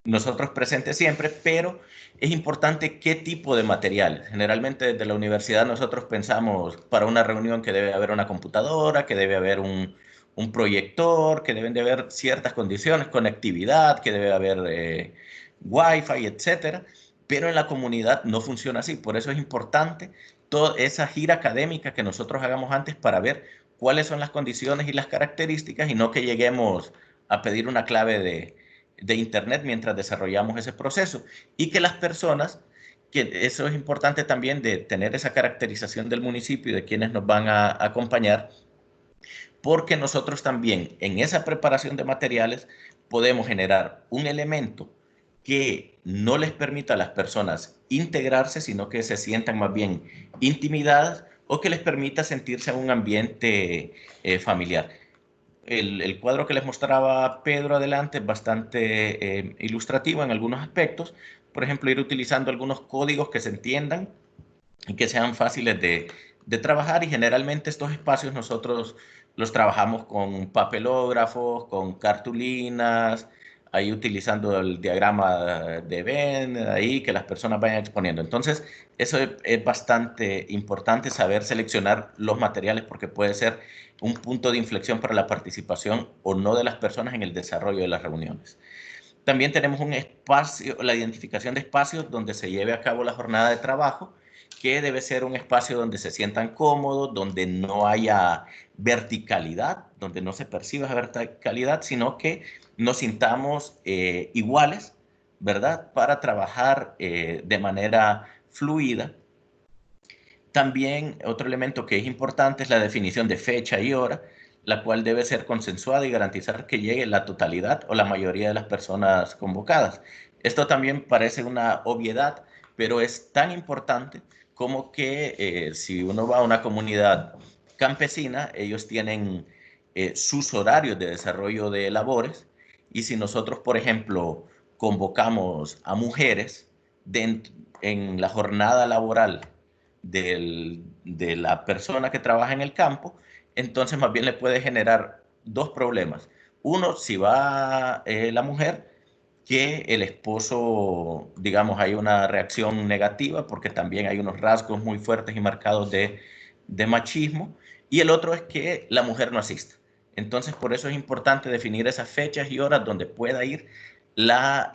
nosotros presentes siempre, pero es importante qué tipo de materiales. Generalmente desde la universidad nosotros pensamos para una reunión que debe haber una computadora, que debe haber un proyector, que deben de haber ciertas condiciones, conectividad, que debe haber Wi-Fi, etcétera. Pero en la comunidad no funciona así. Por eso es importante toda esa gira académica que nosotros hagamos antes para ver cuáles son las condiciones y las características, y no que lleguemos a pedir una clave de Internet mientras desarrollamos ese proceso. Y que las personas, que eso es importante también, de tener esa caracterización del municipio y de quienes nos van a acompañar, porque nosotros también en esa preparación de materiales podemos generar un elemento que no les permita a las personas integrarse, sino que se sientan más bien intimidadas, o que les permita sentirse en un ambiente familiar. El cuadro que les mostraba Pedro adelante es bastante ilustrativo en algunos aspectos. Por ejemplo, ir utilizando algunos códigos que se entiendan y que sean fáciles de trabajar, y generalmente estos espacios nosotros los trabajamos con papelógrafos, con cartulinas, ahí utilizando el diagrama de Venn, ahí que las personas vayan exponiendo. Entonces, eso es bastante importante, saber seleccionar los materiales, porque puede ser un punto de inflexión para la participación o no de las personas en el desarrollo de las reuniones. También tenemos un espacio, la identificación de espacios donde se lleve a cabo la jornada de trabajo, que debe ser un espacio donde se sientan cómodos, donde no haya verticalidad, donde no se perciba esa verticalidad, sino que nos sintamos iguales, ¿verdad? Para trabajar de manera fluida. También otro elemento que es importante es la definición de fecha y hora, la cual debe ser consensuada y garantizar que llegue la totalidad o la mayoría de las personas convocadas. Esto también parece una obviedad, pero es tan importante como que si uno va a una comunidad campesina, ellos tienen sus horarios de desarrollo de labores, y si nosotros, por ejemplo, convocamos a mujeres en la jornada laboral de la persona que trabaja en el campo, entonces más bien le puede generar dos problemas. Uno, si va la mujer, que el esposo, digamos, hay una reacción negativa porque también hay unos rasgos muy fuertes y marcados de machismo. Y el otro es que la mujer no asista. Entonces, por eso es importante definir esas fechas y horas donde pueda ir la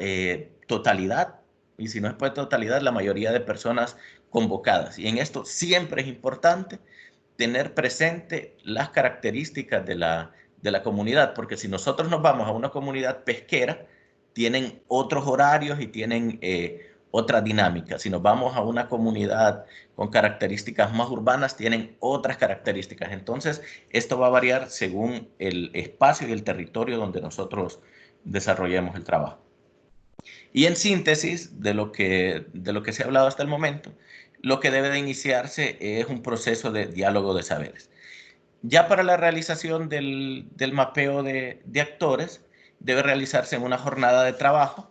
totalidad, y si no es por totalidad, la mayoría de personas convocadas. Y en esto siempre es importante tener presente las características de la comunidad, porque si nosotros nos vamos a una comunidad pesquera, tienen otros horarios y tienen otra dinámica. Si nos vamos a una comunidad con características más urbanas, tienen otras características. Entonces, esto va a variar según el espacio y el territorio donde nosotros desarrollemos el trabajo. Y en síntesis de lo que se ha hablado hasta el momento, lo que debe de iniciarse es un proceso de diálogo de saberes. Ya para la realización del mapeo de actores, debe realizarse en una jornada de trabajo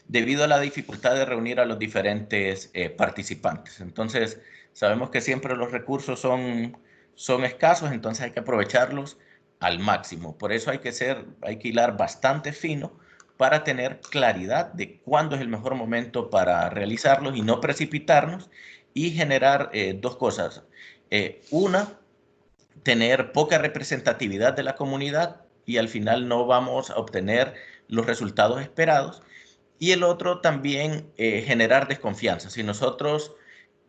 debido a la dificultad de reunir a los diferentes participantes. Entonces, sabemos que siempre los recursos son escasos, entonces hay que aprovecharlos al máximo. Por eso hay que hilar bastante fino para tener claridad de cuándo es el mejor momento para realizarlos y no precipitarnos y generar dos cosas. Una, tener poca representatividad de la comunidad y al final no vamos a obtener los resultados esperados. Y el otro también generar desconfianza. Si nosotros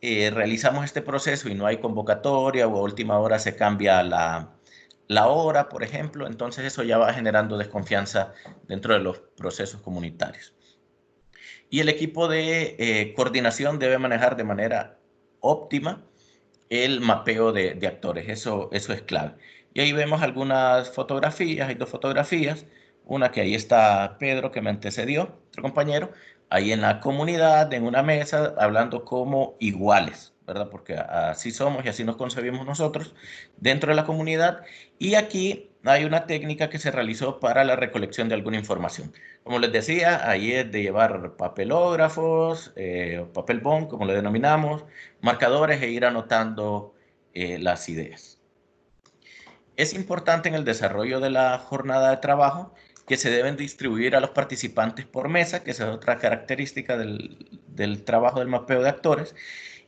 realizamos este proceso y no hay convocatoria o a última hora se cambia la hora, por ejemplo, entonces eso ya va generando desconfianza dentro de los procesos comunitarios. Y el equipo de coordinación debe manejar de manera óptima el mapeo de actores. Eso es clave. Y ahí vemos algunas fotografías, hay dos fotografías. Una que ahí está Pedro, que me antecedió, otro compañero, ahí en la comunidad, en una mesa, hablando como iguales, ¿verdad? Porque así somos y así nos concebimos nosotros dentro de la comunidad. Y aquí hay una técnica que se realizó para la recolección de alguna información. Como les decía, ahí es de llevar papelógrafos, papel bond, como le denominamos, marcadores e ir anotando las ideas. Es importante en el desarrollo de la jornada de trabajo que se deben distribuir a los participantes por mesa, que esa es otra característica del trabajo del mapeo de actores,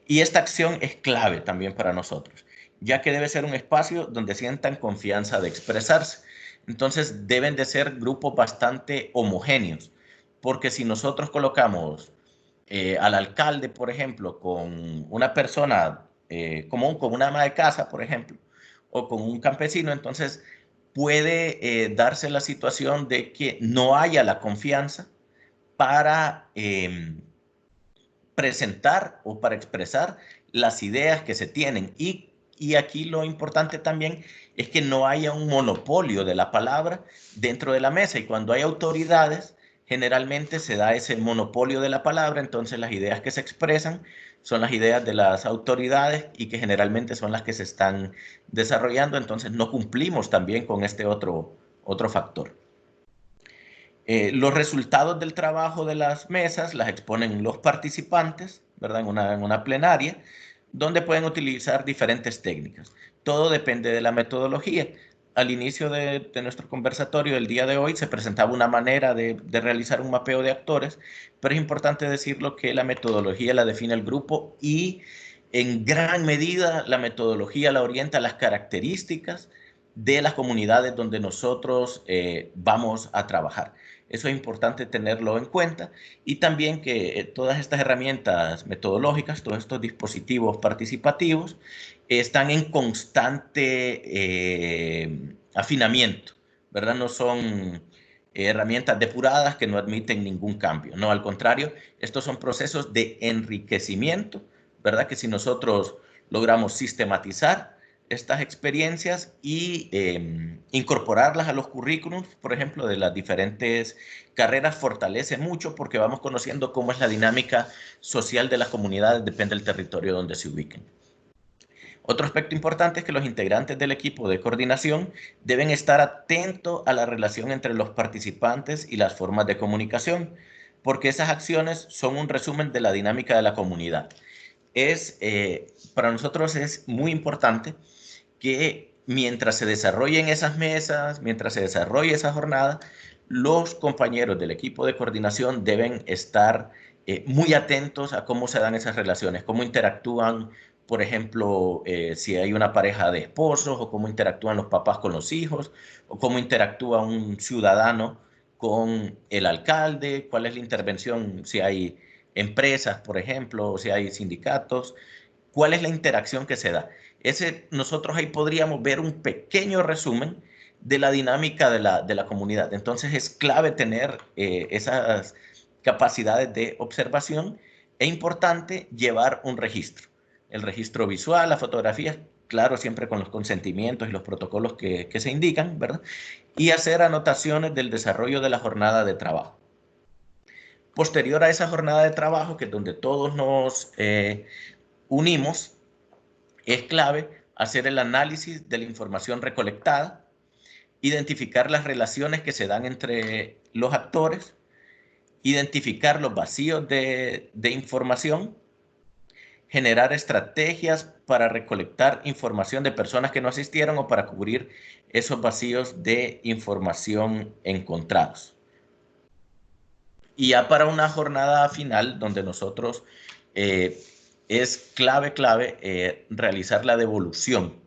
y esta acción es clave también para nosotros, ya que debe ser un espacio donde sientan confianza de expresarse. Entonces deben de ser grupos bastante homogéneos, porque si nosotros colocamos al alcalde, por ejemplo, con una persona común, con una ama de casa, por ejemplo, o con un campesino, entonces puede darse la situación de que no haya la confianza para presentar o para expresar las ideas que se tienen. Y aquí lo importante también es que no haya un monopolio de la palabra dentro de la mesa. Y cuando hay autoridades, generalmente se da ese monopolio de la palabra, entonces las ideas que se expresan son las ideas de las autoridades y que generalmente son las que se están desarrollando, entonces no cumplimos también con este otro factor. Los resultados del trabajo de las mesas las exponen los participantes, ¿verdad? En una plenaria, donde pueden utilizar diferentes técnicas. Todo depende de la metodología. Al inicio de nuestro conversatorio el día de hoy se presentaba una manera de realizar un mapeo de actores, pero es importante decirlo que la metodología la define el grupo y en gran medida la metodología la orienta a las características de las comunidades donde nosotros vamos a trabajar. Eso es importante tenerlo en cuenta, y también que todas estas herramientas metodológicas, todos estos dispositivos participativos, están en constante afinamiento, ¿verdad? No son herramientas depuradas que no admiten ningún cambio. No, al contrario, estos son procesos de enriquecimiento, ¿verdad? Que si nosotros logramos sistematizar estas experiencias y incorporarlas a los currículums, por ejemplo, de las diferentes carreras, fortalece mucho porque vamos conociendo cómo es la dinámica social de las comunidades, depende del territorio donde se ubiquen. Otro aspecto importante es que los integrantes del equipo de coordinación deben estar atentos a la relación entre los participantes y las formas de comunicación, porque esas acciones son un resumen de la dinámica de la comunidad. Para nosotros es muy importante que mientras se desarrollen esas mesas, mientras se desarrolle esa jornada, los compañeros del equipo de coordinación deben estar muy atentos a cómo se dan esas relaciones, cómo interactúan, por ejemplo, si hay una pareja de esposos, o cómo interactúan los papás con los hijos, o cómo interactúa un ciudadano con el alcalde, cuál es la intervención, si hay empresas, por ejemplo, o si hay sindicatos, cuál es la interacción que se da. Nosotros ahí podríamos ver un pequeño resumen de la dinámica de la comunidad. Entonces es clave tener esas capacidades de observación, e importante llevar un registro. El registro visual, las fotografías, claro, siempre con los consentimientos y los protocolos que se indican, ¿verdad? Y hacer anotaciones del desarrollo de la jornada de trabajo. Posterior a esa jornada de trabajo, que es donde todos nos unimos, es clave hacer el análisis de la información recolectada, identificar las relaciones que se dan entre los actores, identificar los vacíos de información, generar estrategias para recolectar información de personas que no asistieron o para cubrir esos vacíos de información encontrados. Y ya para una jornada final donde nosotros es clave realizar la devolución,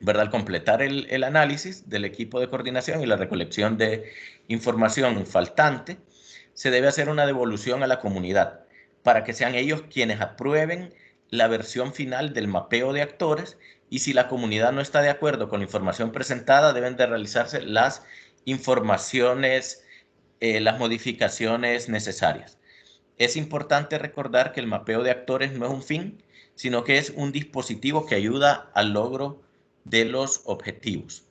¿verdad? Al completar el análisis del equipo de coordinación y la recolección de información faltante, se debe hacer una devolución a la comunidad para que sean ellos quienes aprueben la versión final del mapeo de actores, y si la comunidad no está de acuerdo con la información presentada, deben de realizarse las modificaciones necesarias. Es importante recordar que el mapeo de actores no es un fin, sino que es un dispositivo que ayuda al logro de los objetivos.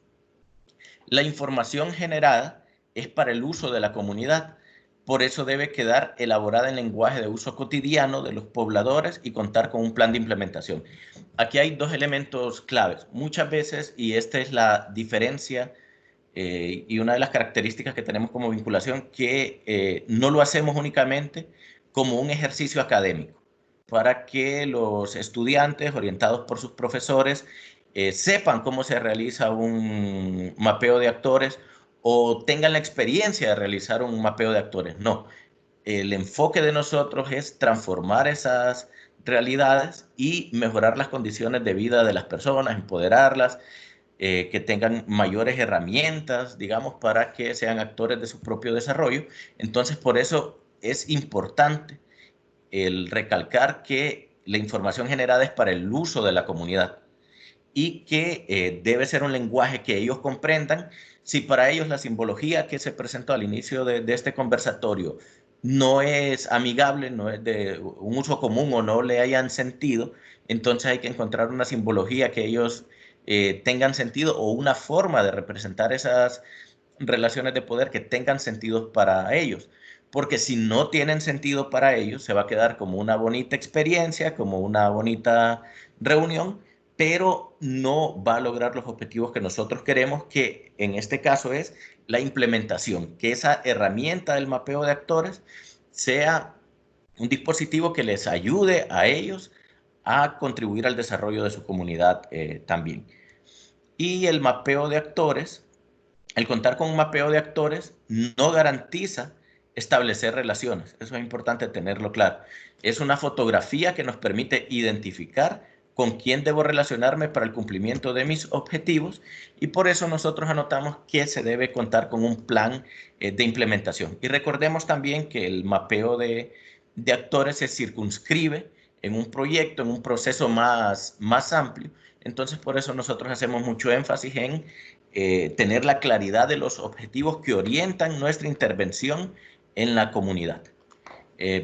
La información generada es para el uso de la comunidad, por eso debe quedar elaborada en lenguaje de uso cotidiano de los pobladores y contar con un plan de implementación. Aquí hay dos elementos claves. Muchas veces, y esta es la diferencia y una de las características que tenemos como vinculación, que no lo hacemos únicamente como un ejercicio académico, para que los estudiantes, orientados por sus profesores, sepan cómo se realiza un mapeo de actores o tengan la experiencia de realizar un mapeo de actores. No, el enfoque de nosotros es transformar esas realidades y mejorar las condiciones de vida de las personas, empoderarlas, que tengan mayores herramientas, digamos, para que sean actores de su propio desarrollo. Entonces, por eso es importante el recalcar que la información generada es para el uso de la comunidad y que debe ser un lenguaje que ellos comprendan. Si para ellos la simbología que se presentó al inicio de este conversatorio no es amigable, no es de un uso común o no le hayan sentido, entonces hay que encontrar una simbología que ellos tengan sentido, o una forma de representar esas relaciones de poder que tengan sentido para ellos. Porque si no tienen sentido para ellos, se va a quedar como una bonita experiencia, como una bonita reunión, pero no va a lograr los objetivos que nosotros queremos, que en este caso es la implementación, que esa herramienta del mapeo de actores sea un dispositivo que les ayude a ellos a contribuir al desarrollo de su comunidad también. Y el mapeo de actores, el contar con un mapeo de actores no garantiza establecer relaciones. Eso es importante tenerlo claro. Es una fotografía que nos permite identificar con quién debo relacionarme para el cumplimiento de mis objetivos, y por eso nosotros anotamos que se debe contar con un plan de implementación. Y recordemos también que el mapeo de actores se circunscribe en un proyecto, en un proceso más amplio. Entonces, por eso nosotros hacemos mucho énfasis en tener la claridad de los objetivos que orientan nuestra intervención en la comunidad.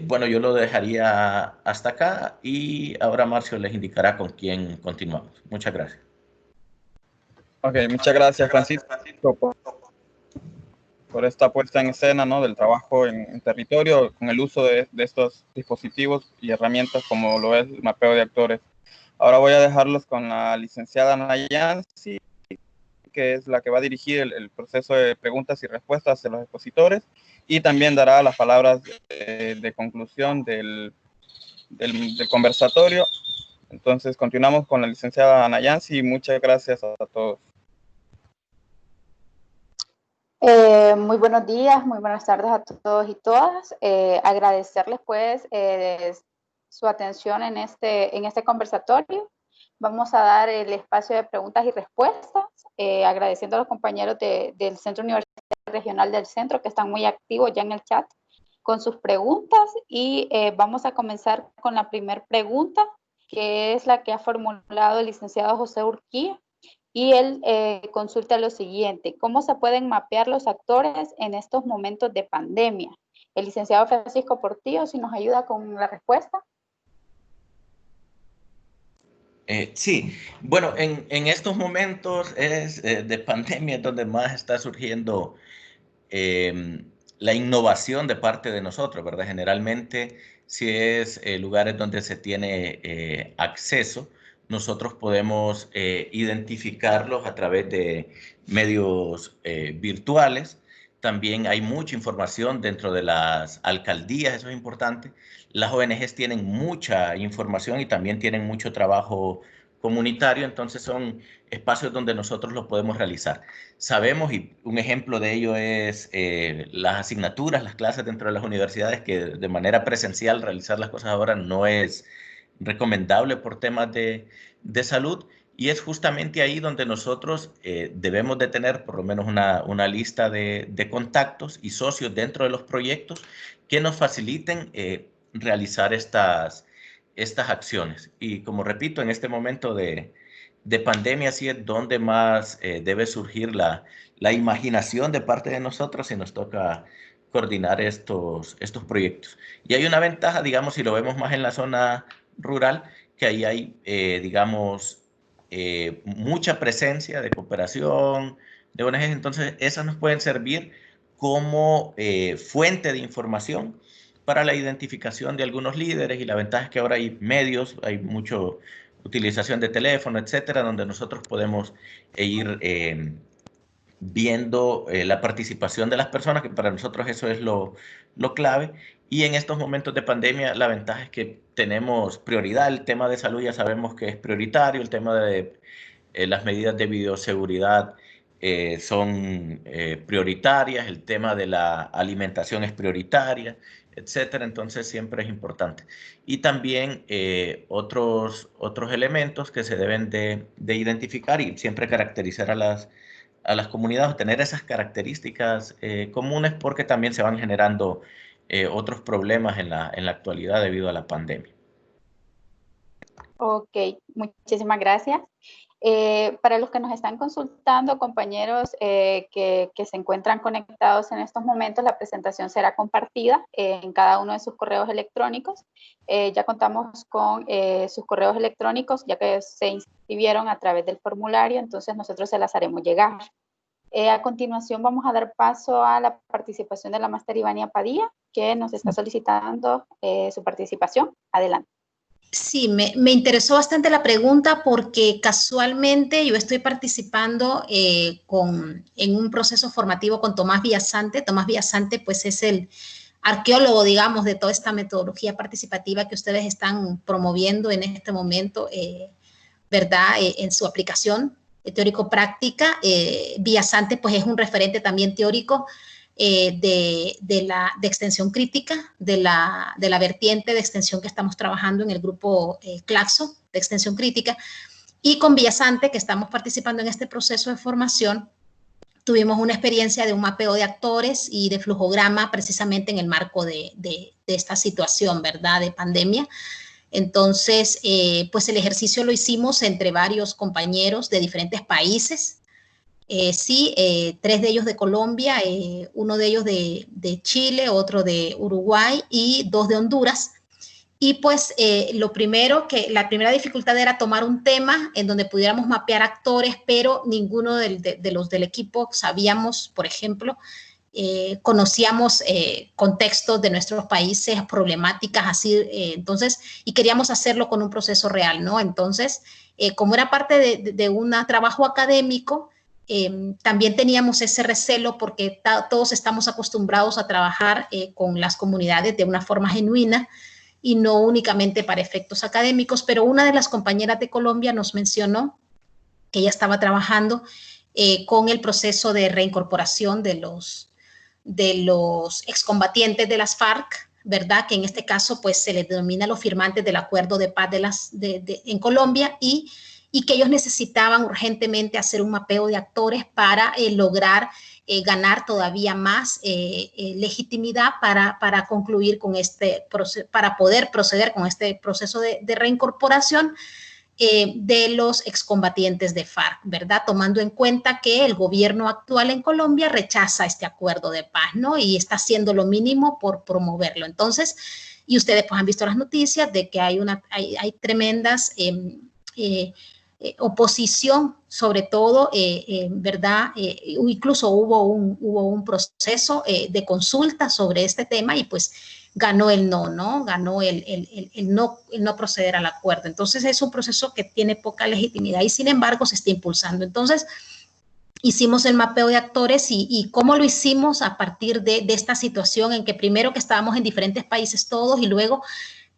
Bueno, yo lo dejaría hasta acá y ahora Marcio les indicará con quién continuamos. Muchas gracias. Ok, muchas gracias, Francisco, por esta puesta en escena, ¿no?, del trabajo en territorio con el uso de estos dispositivos y herramientas como lo es el mapeo de actores. Ahora voy a dejarlos con la licenciada Nayansi, que es la que va a dirigir el proceso de preguntas y respuestas hacia los expositores, y también dará las palabras de conclusión del conversatorio. Entonces, continuamos con la licenciada Nayansi y muchas gracias a todos. Muy buenos días, muy buenas tardes a todos y todas. Agradecerles pues su atención en este conversatorio. Vamos a dar el espacio de preguntas y respuestas, agradeciendo a los compañeros del Centro Universitario Regional del Centro que están muy activos ya en el chat con sus preguntas, y vamos a comenzar con la primera pregunta, que es la que ha formulado el licenciado José Urquía, y él consulta lo siguiente: ¿cómo se pueden mapear los actores en estos momentos de pandemia? El licenciado Francisco Portillo, si nos ayuda con la respuesta. Sí, bueno, en estos momentos de pandemia es donde más está surgiendo la innovación de parte de nosotros, ¿verdad? Generalmente, si es lugares donde se tiene acceso, nosotros podemos identificarlos a través de medios virtuales. También hay mucha información dentro de las alcaldías, eso es importante. Las ONGs tienen mucha información y también tienen mucho trabajo comunitario, entonces son espacios donde nosotros lo podemos realizar. Sabemos, y un ejemplo de ello es las asignaturas, las clases dentro de las universidades, que de manera presencial realizar las cosas ahora no es recomendable por temas de salud, y es justamente ahí donde nosotros debemos de tener por lo menos una lista de contactos y socios dentro de los proyectos que nos faciliten realizar estas acciones. Y como repito, en este momento de pandemia, sí es donde más debe surgir la imaginación de parte de nosotros y nos toca coordinar estos proyectos. Y hay una ventaja, digamos, si lo vemos más en la zona rural, que ahí hay, digamos, mucha presencia de cooperación, de ONGs, entonces esas nos pueden servir como fuente de información para la identificación de algunos líderes, y la ventaja es que ahora hay medios, hay mucha utilización de teléfono, etcétera, donde nosotros podemos ir viendo la participación de las personas, que para nosotros eso es lo clave. Y en estos momentos de pandemia, la ventaja es que tenemos prioridad. El tema de salud ya sabemos que es prioritario, el tema de las medidas de bioseguridad son prioritarias, el tema de la alimentación es prioritaria, etcétera. Entonces siempre es importante. Y también otros elementos que se deben de identificar y siempre caracterizar a las comunidades, tener esas características comunes, porque también se van generando otros problemas en la actualidad debido a la pandemia. Ok, muchísimas gracias. Para los que nos están consultando, compañeros que se encuentran conectados en estos momentos, la presentación será compartida en cada uno de sus correos electrónicos. Ya contamos con sus correos electrónicos, ya que se inscribieron a través del formulario, entonces nosotros se las haremos llegar. A continuación vamos a dar paso a la participación de la máster Ivania Padilla, que nos está solicitando su participación. Adelante. Sí, me interesó bastante la pregunta porque casualmente yo estoy participando en un proceso formativo con Tomás Villasante. Tomás Villasante pues es el arqueólogo, digamos, de toda esta metodología participativa que ustedes están promoviendo en este momento, ¿verdad? En su aplicación teórico-práctica. Villasante pues es un referente también teórico de extensión crítica, de la vertiente de extensión que estamos trabajando en el grupo Claxo de extensión crítica, y con Villasante, que estamos participando en este proceso de formación. Tuvimos una experiencia de un mapeo de actores y de flujograma precisamente en el marco de esta situación, ¿verdad?, de pandemia. Entonces, pues el ejercicio lo hicimos entre varios compañeros de diferentes países. 3 de ellos de Colombia, uno de ellos de Chile, otro de Uruguay y 2 de Honduras. Y pues la primera dificultad era tomar un tema en donde pudiéramos mapear actores, pero ninguno de los del equipo sabíamos, por ejemplo, conocíamos contextos de nuestros países, problemáticas así, entonces, y queríamos hacerlo con un proceso real, ¿no? Entonces, como era parte de un trabajo académico, también teníamos ese recelo porque todos estamos acostumbrados a trabajar con las comunidades de una forma genuina y no únicamente para efectos académicos, pero una de las compañeras de Colombia nos mencionó que ella estaba trabajando con el proceso de reincorporación de los excombatientes de las FARC, ¿verdad? Que en este caso pues se les denomina los firmantes del acuerdo de paz en Colombia, y que ellos necesitaban urgentemente hacer un mapeo de actores para lograr ganar todavía más legitimidad para concluir con para poder proceder con este proceso de reincorporación de los excombatientes de FARC, ¿verdad? Tomando en cuenta que el gobierno actual en Colombia rechaza este acuerdo de paz, ¿no? Y está haciendo lo mínimo por promoverlo. Entonces, y ustedes pues han visto las noticias de que hay tremendas oposición, sobre todo, ¿verdad? Incluso hubo un proceso de consulta sobre este tema y pues ganó el no, ¿no? Ganó el no proceder al acuerdo. Entonces es un proceso que tiene poca legitimidad y sin embargo se está impulsando. Entonces hicimos el mapeo de actores y cómo lo hicimos a partir de esta situación en que primero que estábamos en diferentes países todos y luego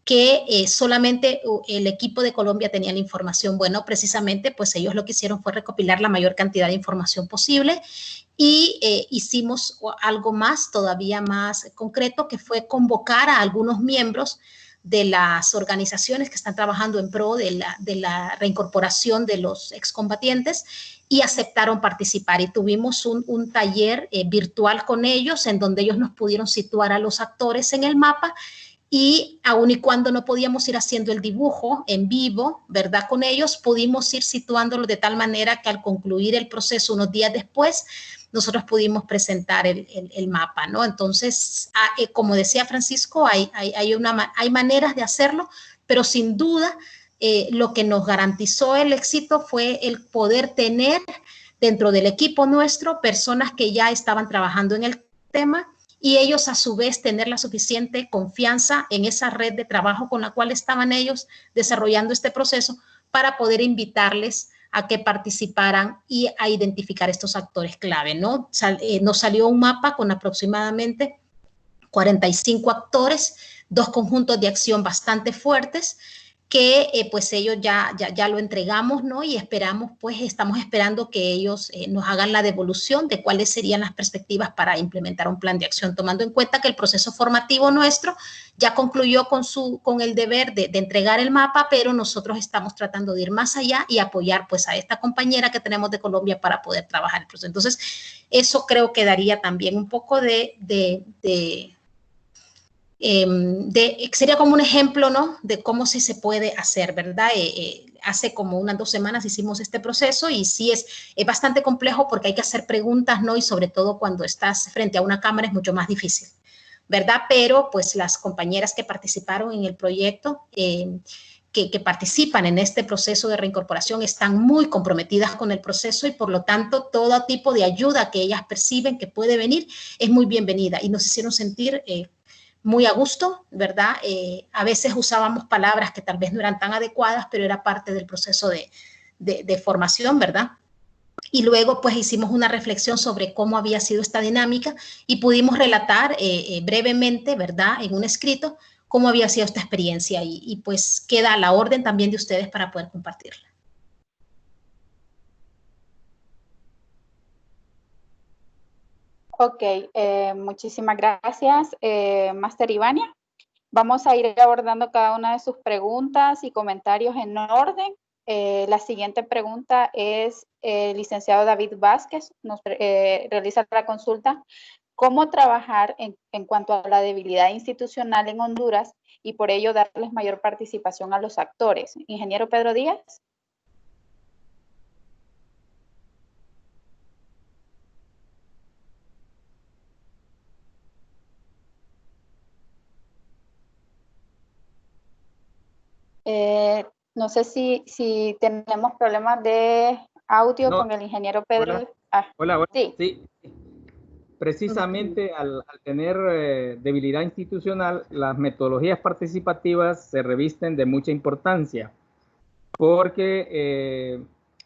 que solamente el equipo de Colombia tenía la información. Bueno, precisamente, pues ellos lo que hicieron fue recopilar la mayor cantidad de información posible y hicimos algo más, todavía más concreto, que fue convocar a algunos miembros de las organizaciones que están trabajando en pro de la reincorporación de los excombatientes y aceptaron participar. Y tuvimos un taller virtual con ellos en donde ellos nos pudieron situar a los actores en el mapa. Y aun y cuando no podíamos ir haciendo el dibujo en vivo, ¿verdad? Con ellos, pudimos ir situándolos de tal manera que al concluir el proceso unos días después, nosotros pudimos presentar el mapa, ¿no? Entonces, como decía Francisco, hay maneras de hacerlo, pero sin duda lo que nos garantizó el éxito fue el poder tener dentro del equipo nuestro personas que ya estaban trabajando en el tema y ellos a su vez tener la suficiente confianza en esa red de trabajo con la cual estaban ellos desarrollando este proceso para poder invitarles a que participaran y a identificar estos actores clave, ¿no? Nos salió un mapa con aproximadamente 45 actores, 2 conjuntos de acción bastante fuertes, que pues ellos ya lo entregamos, ¿no? Y estamos esperando que ellos nos hagan la devolución de cuáles serían las perspectivas para implementar un plan de acción, tomando en cuenta que el proceso formativo nuestro ya concluyó con el deber de entregar el mapa, pero nosotros estamos tratando de ir más allá y apoyar pues a esta compañera que tenemos de Colombia para poder trabajar el proceso. Entonces, eso creo que daría también un poco sería como un ejemplo, ¿no? De cómo sí se puede hacer, ¿verdad? Hace como unas 2 semanas hicimos este proceso y sí es bastante complejo porque hay que hacer preguntas, ¿no? Y sobre todo cuando estás frente a una cámara es mucho más difícil, ¿verdad? Pero pues las compañeras que participaron en el proyecto, que participan en este proceso de reincorporación están muy comprometidas con el proceso y por lo tanto todo tipo de ayuda que ellas perciben que puede venir es muy bienvenida y nos hicieron sentir muy a gusto, ¿verdad? A veces usábamos palabras que tal vez no eran tan adecuadas, pero era parte del proceso de formación, ¿verdad? Y luego pues hicimos una reflexión sobre cómo había sido esta dinámica y pudimos relatar brevemente, ¿verdad? En un escrito, cómo había sido esta experiencia y pues queda a la orden también de ustedes para poder compartirla. Ok, muchísimas gracias, Máster Ivania. Vamos a ir abordando cada una de sus preguntas y comentarios en orden. La siguiente pregunta es el licenciado David Vázquez, nos realiza la consulta. ¿Cómo trabajar en cuanto a la debilidad institucional en Honduras y por ello darles mayor participación a los actores? Ingeniero Pedro Díaz. No sé si tenemos problemas de audio No. con el ingeniero Pedro. Hola, hola. Sí. Sí. Precisamente al tener debilidad institucional, las metodologías participativas se revisten de mucha importancia, porque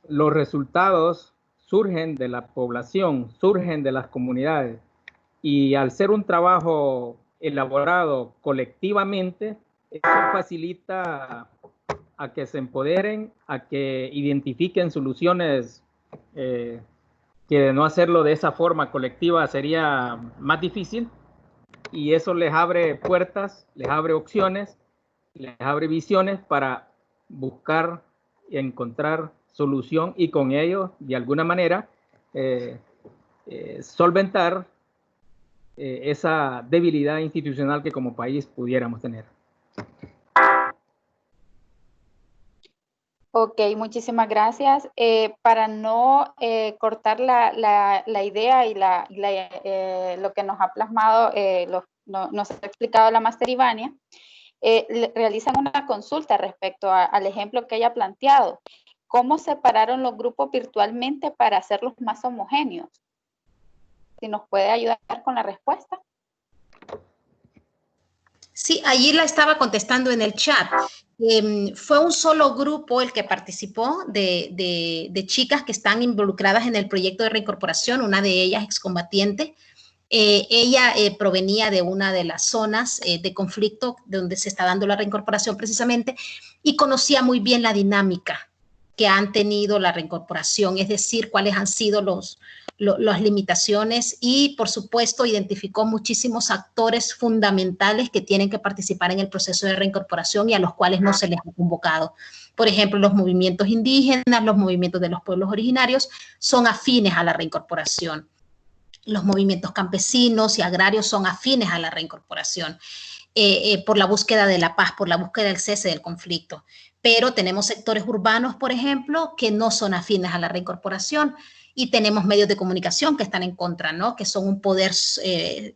los resultados surgen de la población, surgen de las comunidades, y al ser un trabajo elaborado colectivamente, eso facilita a que se empoderen, a que identifiquen soluciones que de no hacerlo de esa forma colectiva sería más difícil, y eso les abre puertas, les abre opciones, les abre visiones para buscar y encontrar solución y con ello, de alguna manera, solventar esa debilidad institucional que como país pudiéramos tener. Ok, muchísimas gracias. Para no cortar la idea y lo que nos ha plasmado, nos ha explicado la Máster Ivania, realizan una consulta respecto al ejemplo que ella ha planteado. ¿Cómo separaron los grupos virtualmente para hacerlos más homogéneos? Si nos puede ayudar con la respuesta. Sí, allí la estaba contestando en el chat. Fue un solo grupo el que participó de chicas que están involucradas en el proyecto de reincorporación, una de ellas excombatiente. Ella provenía de una de las zonas de conflicto donde se está dando la reincorporación precisamente, y conocía muy bien la dinámica que han tenido la reincorporación, es decir, cuáles han sido las limitaciones, y por supuesto identificó muchísimos actores fundamentales que tienen que participar en el proceso de reincorporación y a los cuales no se les ha convocado. Por ejemplo, los movimientos indígenas, los movimientos de los pueblos originarios son afines a la reincorporación. Los movimientos campesinos y agrarios son afines a la reincorporación, por la búsqueda de la paz, por la búsqueda del cese del conflicto. Pero tenemos sectores urbanos, por ejemplo, que no son afines a la reincorporación, y tenemos medios de comunicación que están en contra, ¿no? Que son un poder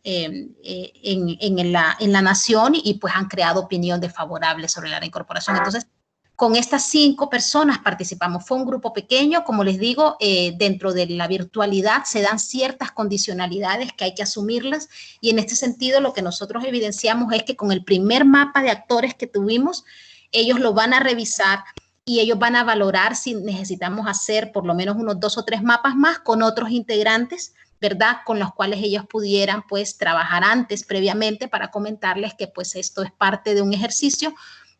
en la nación, y pues han creado opinión desfavorable sobre la reincorporación. Entonces, con estas 5 personas participamos. Fue un grupo pequeño, como les digo, dentro de la virtualidad se dan ciertas condicionalidades que hay que asumirlas, y en este sentido lo que nosotros evidenciamos es que con el primer mapa de actores que tuvimos, ellos lo van a revisar y ellos van a valorar si necesitamos hacer por lo menos unos 2 o 3 mapas más con otros integrantes, ¿verdad? Con los cuales ellos pudieran pues trabajar antes, previamente, para comentarles que pues esto es parte de un ejercicio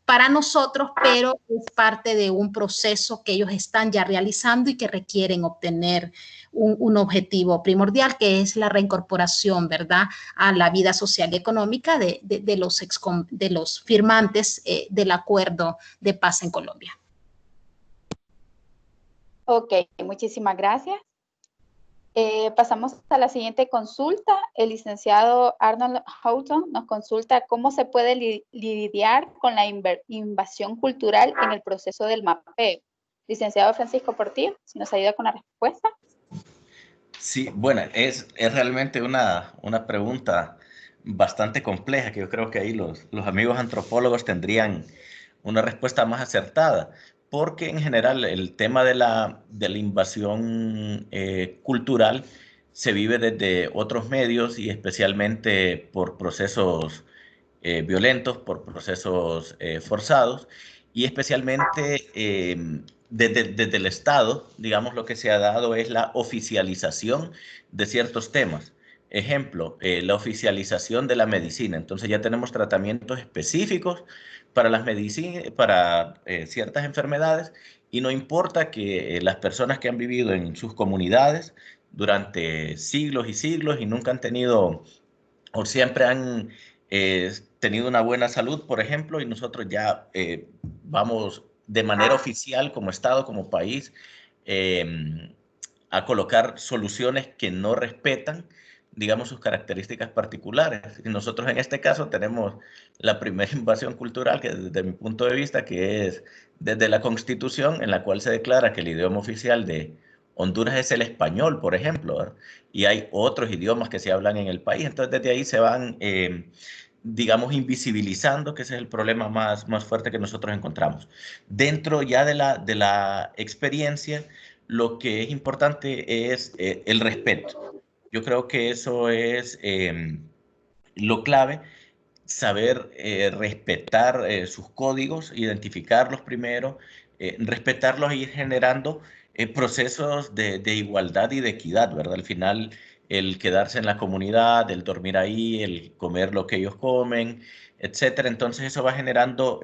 para nosotros, pero es parte de un proceso que ellos están ya realizando y que requieren obtener un objetivo primordial, que es la reincorporación, ¿verdad?, a la vida social y económica de los firmantes del Acuerdo de Paz en Colombia. Ok, muchísimas gracias. Pasamos a la siguiente consulta. El licenciado Arnold Houghton nos consulta cómo se puede lidiar con la invasión cultural en el proceso del mapeo. Licenciado Francisco Portillo, si nos ayuda con la respuesta. Sí, bueno, es realmente una pregunta bastante compleja, que yo creo que ahí los amigos antropólogos tendrían una respuesta más acertada, porque en general el tema de la invasión cultural se vive desde otros medios, y especialmente por procesos violentos, por procesos forzados, y especialmente desde el Estado. Digamos, lo que se ha dado es la oficialización de ciertos temas. Ejemplo, la oficialización de la medicina. Entonces ya tenemos tratamientos específicos para las para ciertas enfermedades, y no importa que las personas que han vivido en sus comunidades durante siglos y siglos y nunca han tenido, o siempre han tenido una buena salud, por ejemplo, y nosotros ya vamos de manera oficial como Estado, como país, a colocar soluciones que no respetan, digamos, sus características particulares. Y nosotros en este caso tenemos la primera invasión cultural, que desde mi punto de vista, que es desde la Constitución, en la cual se declara que el idioma oficial de Honduras es el español, por ejemplo, ¿verdad? Y hay otros idiomas que se hablan en el país. Entonces, desde ahí se van, digamos, invisibilizando, que ese es el problema más fuerte que nosotros encontramos. Dentro ya de la experiencia, lo que es importante es el respeto. Yo creo que eso es lo clave, saber respetar sus códigos, identificarlos primero, respetarlos e ir generando procesos de igualdad y de equidad, ¿verdad? Al final, el quedarse en la comunidad, el dormir ahí, el comer lo que ellos comen, etcétera. Entonces eso va generando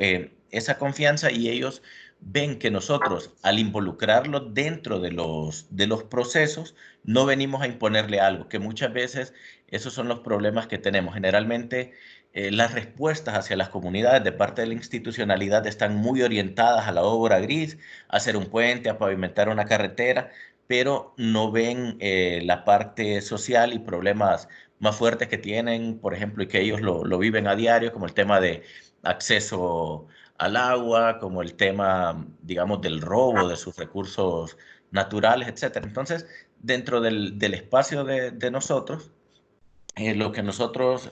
esa confianza y ellos ven que nosotros, al involucrarlos dentro de los procesos, no venimos a imponerle algo, que muchas veces esos son los problemas que tenemos. Generalmente las respuestas hacia las comunidades de parte de la institucionalidad están muy orientadas a la obra gris, a hacer un puente, a pavimentar una carretera, pero no ven la parte social y problemas más fuertes que tienen, por ejemplo, y que ellos lo viven a diario, como el tema de acceso al agua, como el tema, digamos, del robo de sus recursos naturales, etcétera. Entonces, dentro del espacio de nosotros, lo que nosotros,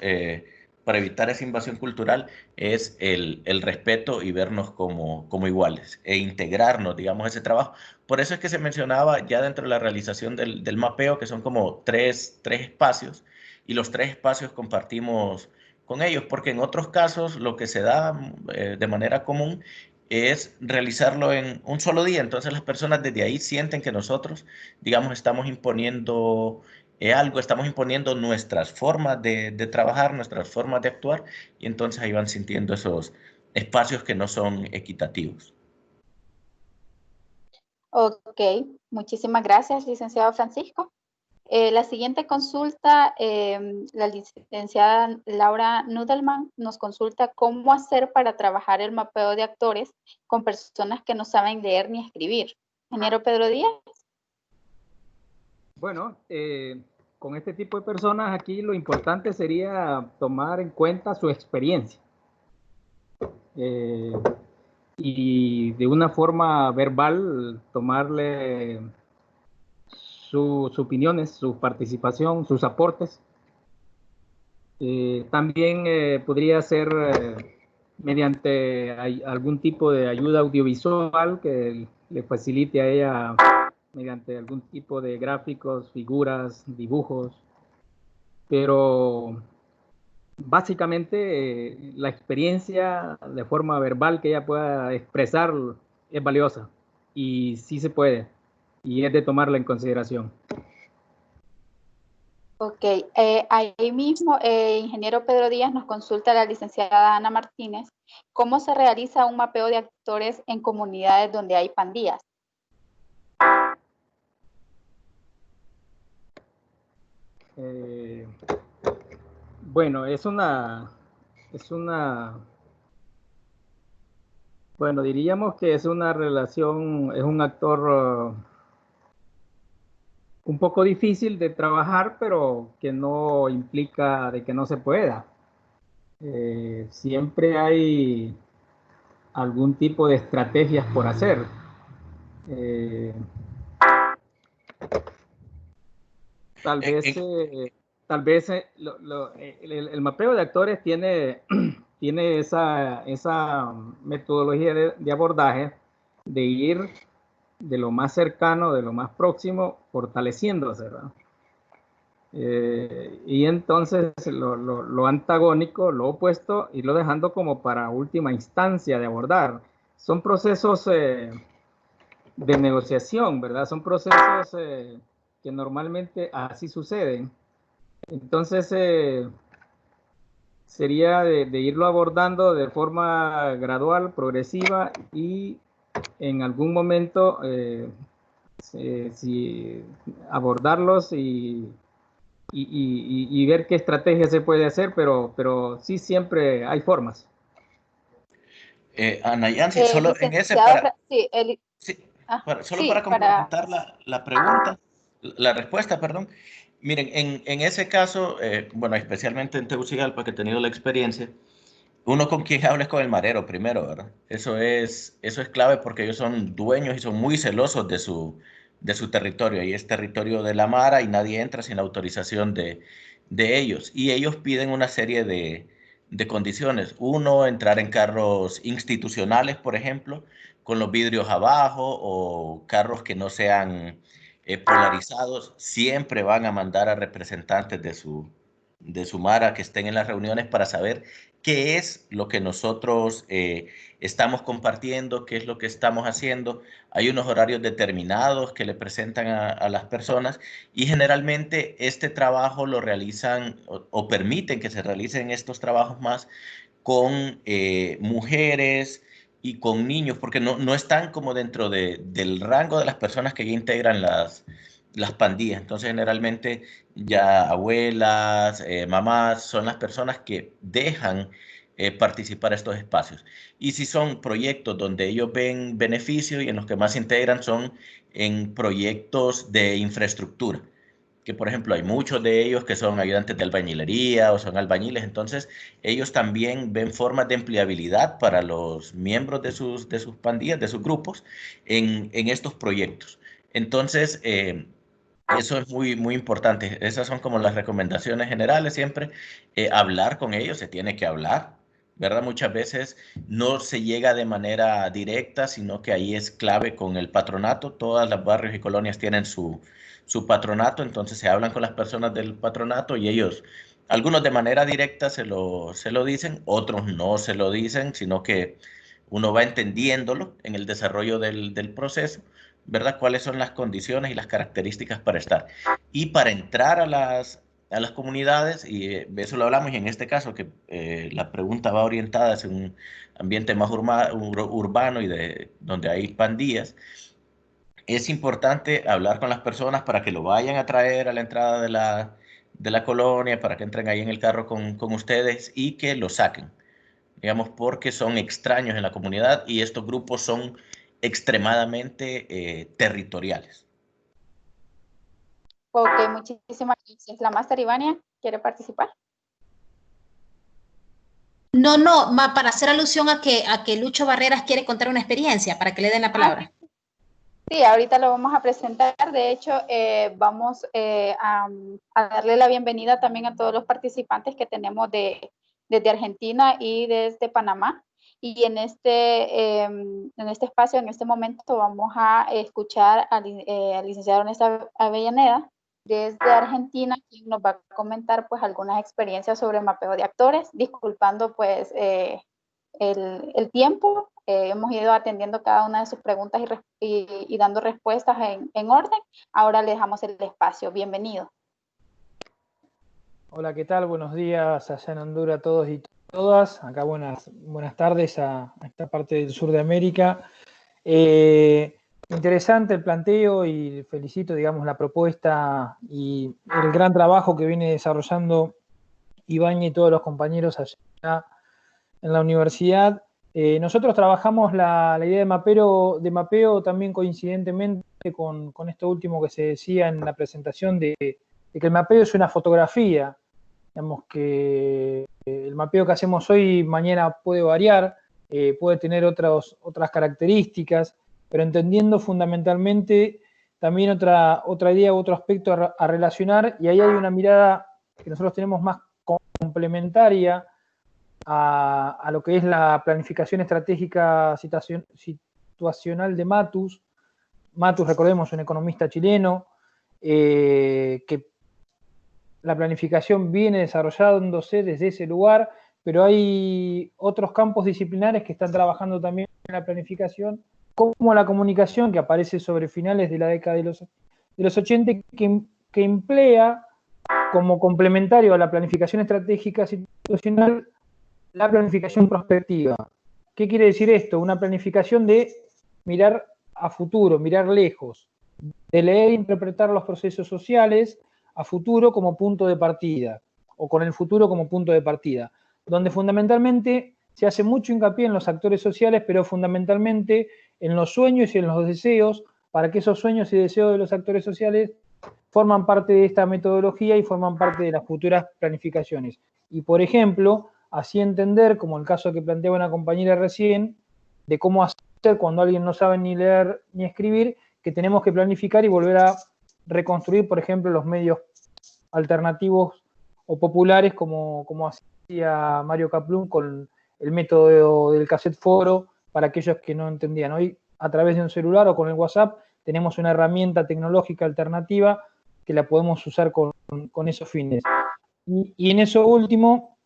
para evitar esa invasión cultural, es el respeto y vernos como iguales e integrarnos, digamos, ese trabajo. Por eso es que se mencionaba ya dentro de la realización del mapeo, que son como tres espacios, y los tres espacios compartimos con ellos, porque en otros casos lo que se da de manera común es realizarlo en un solo día. Entonces las personas desde ahí sienten que nosotros, digamos, estamos imponiendo algo, estamos imponiendo nuestras formas de trabajar, nuestras formas de actuar, y entonces ahí van sintiendo esos espacios que no son equitativos. Ok, muchísimas gracias, licenciado Francisco. La siguiente consulta, la licenciada Laura Nudelman nos consulta cómo hacer para trabajar el mapeo de actores con personas que no saben leer ni escribir. Ingeniero Pedro Díaz. Bueno, con este tipo de personas aquí lo importante sería tomar en cuenta su experiencia y de una forma verbal tomarle sus opiniones, su participación, sus aportes. También podría ser mediante algún tipo de ayuda audiovisual que le facilite a ella mediante algún tipo de gráficos, figuras, dibujos, pero básicamente la experiencia de forma verbal que ella pueda expresar es valiosa y sí se puede y es de tomarla en consideración. Ok, ahí mismo, ingeniero Pedro Díaz nos consulta a la licenciada Ana Martínez, ¿cómo se realiza un mapeo de actores en comunidades donde hay pandillas? Bueno, bueno, diríamos que es una relación, es un actor un poco difícil de trabajar, pero que no implica de que no se pueda. Siempre hay algún tipo de estrategias por hacer. Tal vez el mapeo de actores tiene, tiene esa metodología de abordaje de ir de lo más cercano, de lo más próximo, fortaleciéndose, ¿verdad? Y entonces lo antagónico, lo opuesto, irlo dejando como para última instancia de abordar. Son procesos de negociación, ¿verdad? Son procesos que normalmente así suceden. Entonces, sería de irlo abordando de forma gradual, progresiva y en algún momento si abordarlos y ver qué estrategia se puede hacer, pero sí siempre hay formas. Ana Yancy, solo en ese licenciado, sí, solo sí, para complementar la pregunta, la respuesta, perdón. Miren, en ese caso, bueno, especialmente en Tegucigalpa, que he tenido la experiencia, uno con quien habla es con el marero primero, ¿verdad? Eso es clave porque ellos son dueños y son muy celosos de su territorio. Y es territorio de la Mara y nadie entra sin autorización de ellos. Y ellos piden una serie de condiciones. Uno, entrar en carros institucionales, por ejemplo, con los vidrios abajo o carros que no sean polarizados. Siempre van a mandar a representantes de su Mara que estén en las reuniones para saber qué es lo que nosotros estamos compartiendo, qué es lo que estamos haciendo. Hay unos horarios determinados que le presentan a las personas y generalmente este trabajo lo realizan o permiten que se realicen estos trabajos más con mujeres y con niños, porque no están como dentro del rango de las personas que ya integran las pandillas. Entonces, generalmente ya abuelas, mamás, son las personas que dejan participar estos espacios. Y si son proyectos donde ellos ven beneficios y en los que más se integran son en proyectos de infraestructura, que por ejemplo hay muchos de ellos que son ayudantes de albañilería o son albañiles, entonces ellos también ven formas de empleabilidad para los miembros de sus pandillas, de sus grupos, en estos proyectos. Entonces, eso es muy, muy importante. Esas son como las recomendaciones generales siempre. Hablar con ellos, se tiene que hablar, ¿verdad? Muchas veces no se llega de manera directa, sino que ahí es clave con el patronato. Todas las barrios y colonias tienen su patronato, entonces se hablan con las personas del patronato y ellos, algunos de manera directa se lo dicen, otros no se lo dicen, sino que uno va entendiéndolo en el desarrollo del proceso, ¿verdad? Cuáles son las condiciones y las características para estar. Y para entrar a las comunidades, y eso lo hablamos, y en este caso que la pregunta va orientada hacia un ambiente más urbano y donde hay pandillas, es importante hablar con las personas para que lo vayan a traer a la entrada de la colonia, para que entren ahí en el carro con ustedes y que lo saquen, digamos, porque son extraños en la comunidad y estos grupos son extremadamente territoriales. Ok, muchísimas gracias. La Máster Ivania, ¿quiere participar? No, para hacer alusión a que Lucho Barreras quiere contar una experiencia, para que le den la palabra. Sí, ahorita lo vamos a presentar. De hecho, vamos a darle la bienvenida también a todos los participantes que tenemos desde Argentina y desde Panamá. Y en este espacio, en este momento, vamos a escuchar al licenciado Ernesto Avellaneda desde Argentina, quien nos va a comentar pues algunas experiencias sobre mapeo de actores, disculpando pues el tiempo. Hemos ido atendiendo cada una de sus preguntas y dando respuestas en orden. Ahora le dejamos el espacio. Bienvenido. Hola, ¿qué tal? Buenos días allá en Honduras a todos y todas. Acá buenas tardes a esta parte del sur de América. Interesante el planteo y felicito, digamos, la propuesta y el gran trabajo que viene desarrollando Ibañez y todos los compañeros allá en la universidad. Nosotros trabajamos la idea de mapeo también coincidentemente con esto último que se decía en la presentación de que el mapeo es una fotografía. Digamos que el mapeo que hacemos hoy mañana puede variar, puede tener otras características, pero entendiendo fundamentalmente también otra idea u otro aspecto a relacionar, y ahí hay una mirada que nosotros tenemos más complementaria a lo que es la planificación estratégica situacional de Matus. Matus, recordemos, un economista chileno, que la planificación viene desarrollándose desde ese lugar, pero hay otros campos disciplinares que están trabajando también en la planificación, como la comunicación, que aparece sobre finales de la década de los 80, que emplea como complementario a la planificación estratégica situacional la planificación prospectiva. ¿Qué quiere decir esto? Una planificación de mirar a futuro, mirar lejos, de leer e interpretar los procesos sociales a futuro como punto de partida, o con el futuro como punto de partida, donde fundamentalmente se hace mucho hincapié en los actores sociales, pero fundamentalmente en los sueños y en los deseos, para que esos sueños y deseos de los actores sociales forman parte de esta metodología y forman parte de las futuras planificaciones. Y, por ejemplo, así entender, como el caso que planteaba una compañera recién, de cómo hacer cuando alguien no sabe ni leer ni escribir, que tenemos que planificar y volver a reconstruir, por ejemplo, los medios alternativos o populares, como hacía Mario Kaplun con el método del cassette foro, para aquellos que no entendían. Hoy, a través de un celular o con el WhatsApp, tenemos una herramienta tecnológica alternativa que la podemos usar con esos fines. Y en eso último,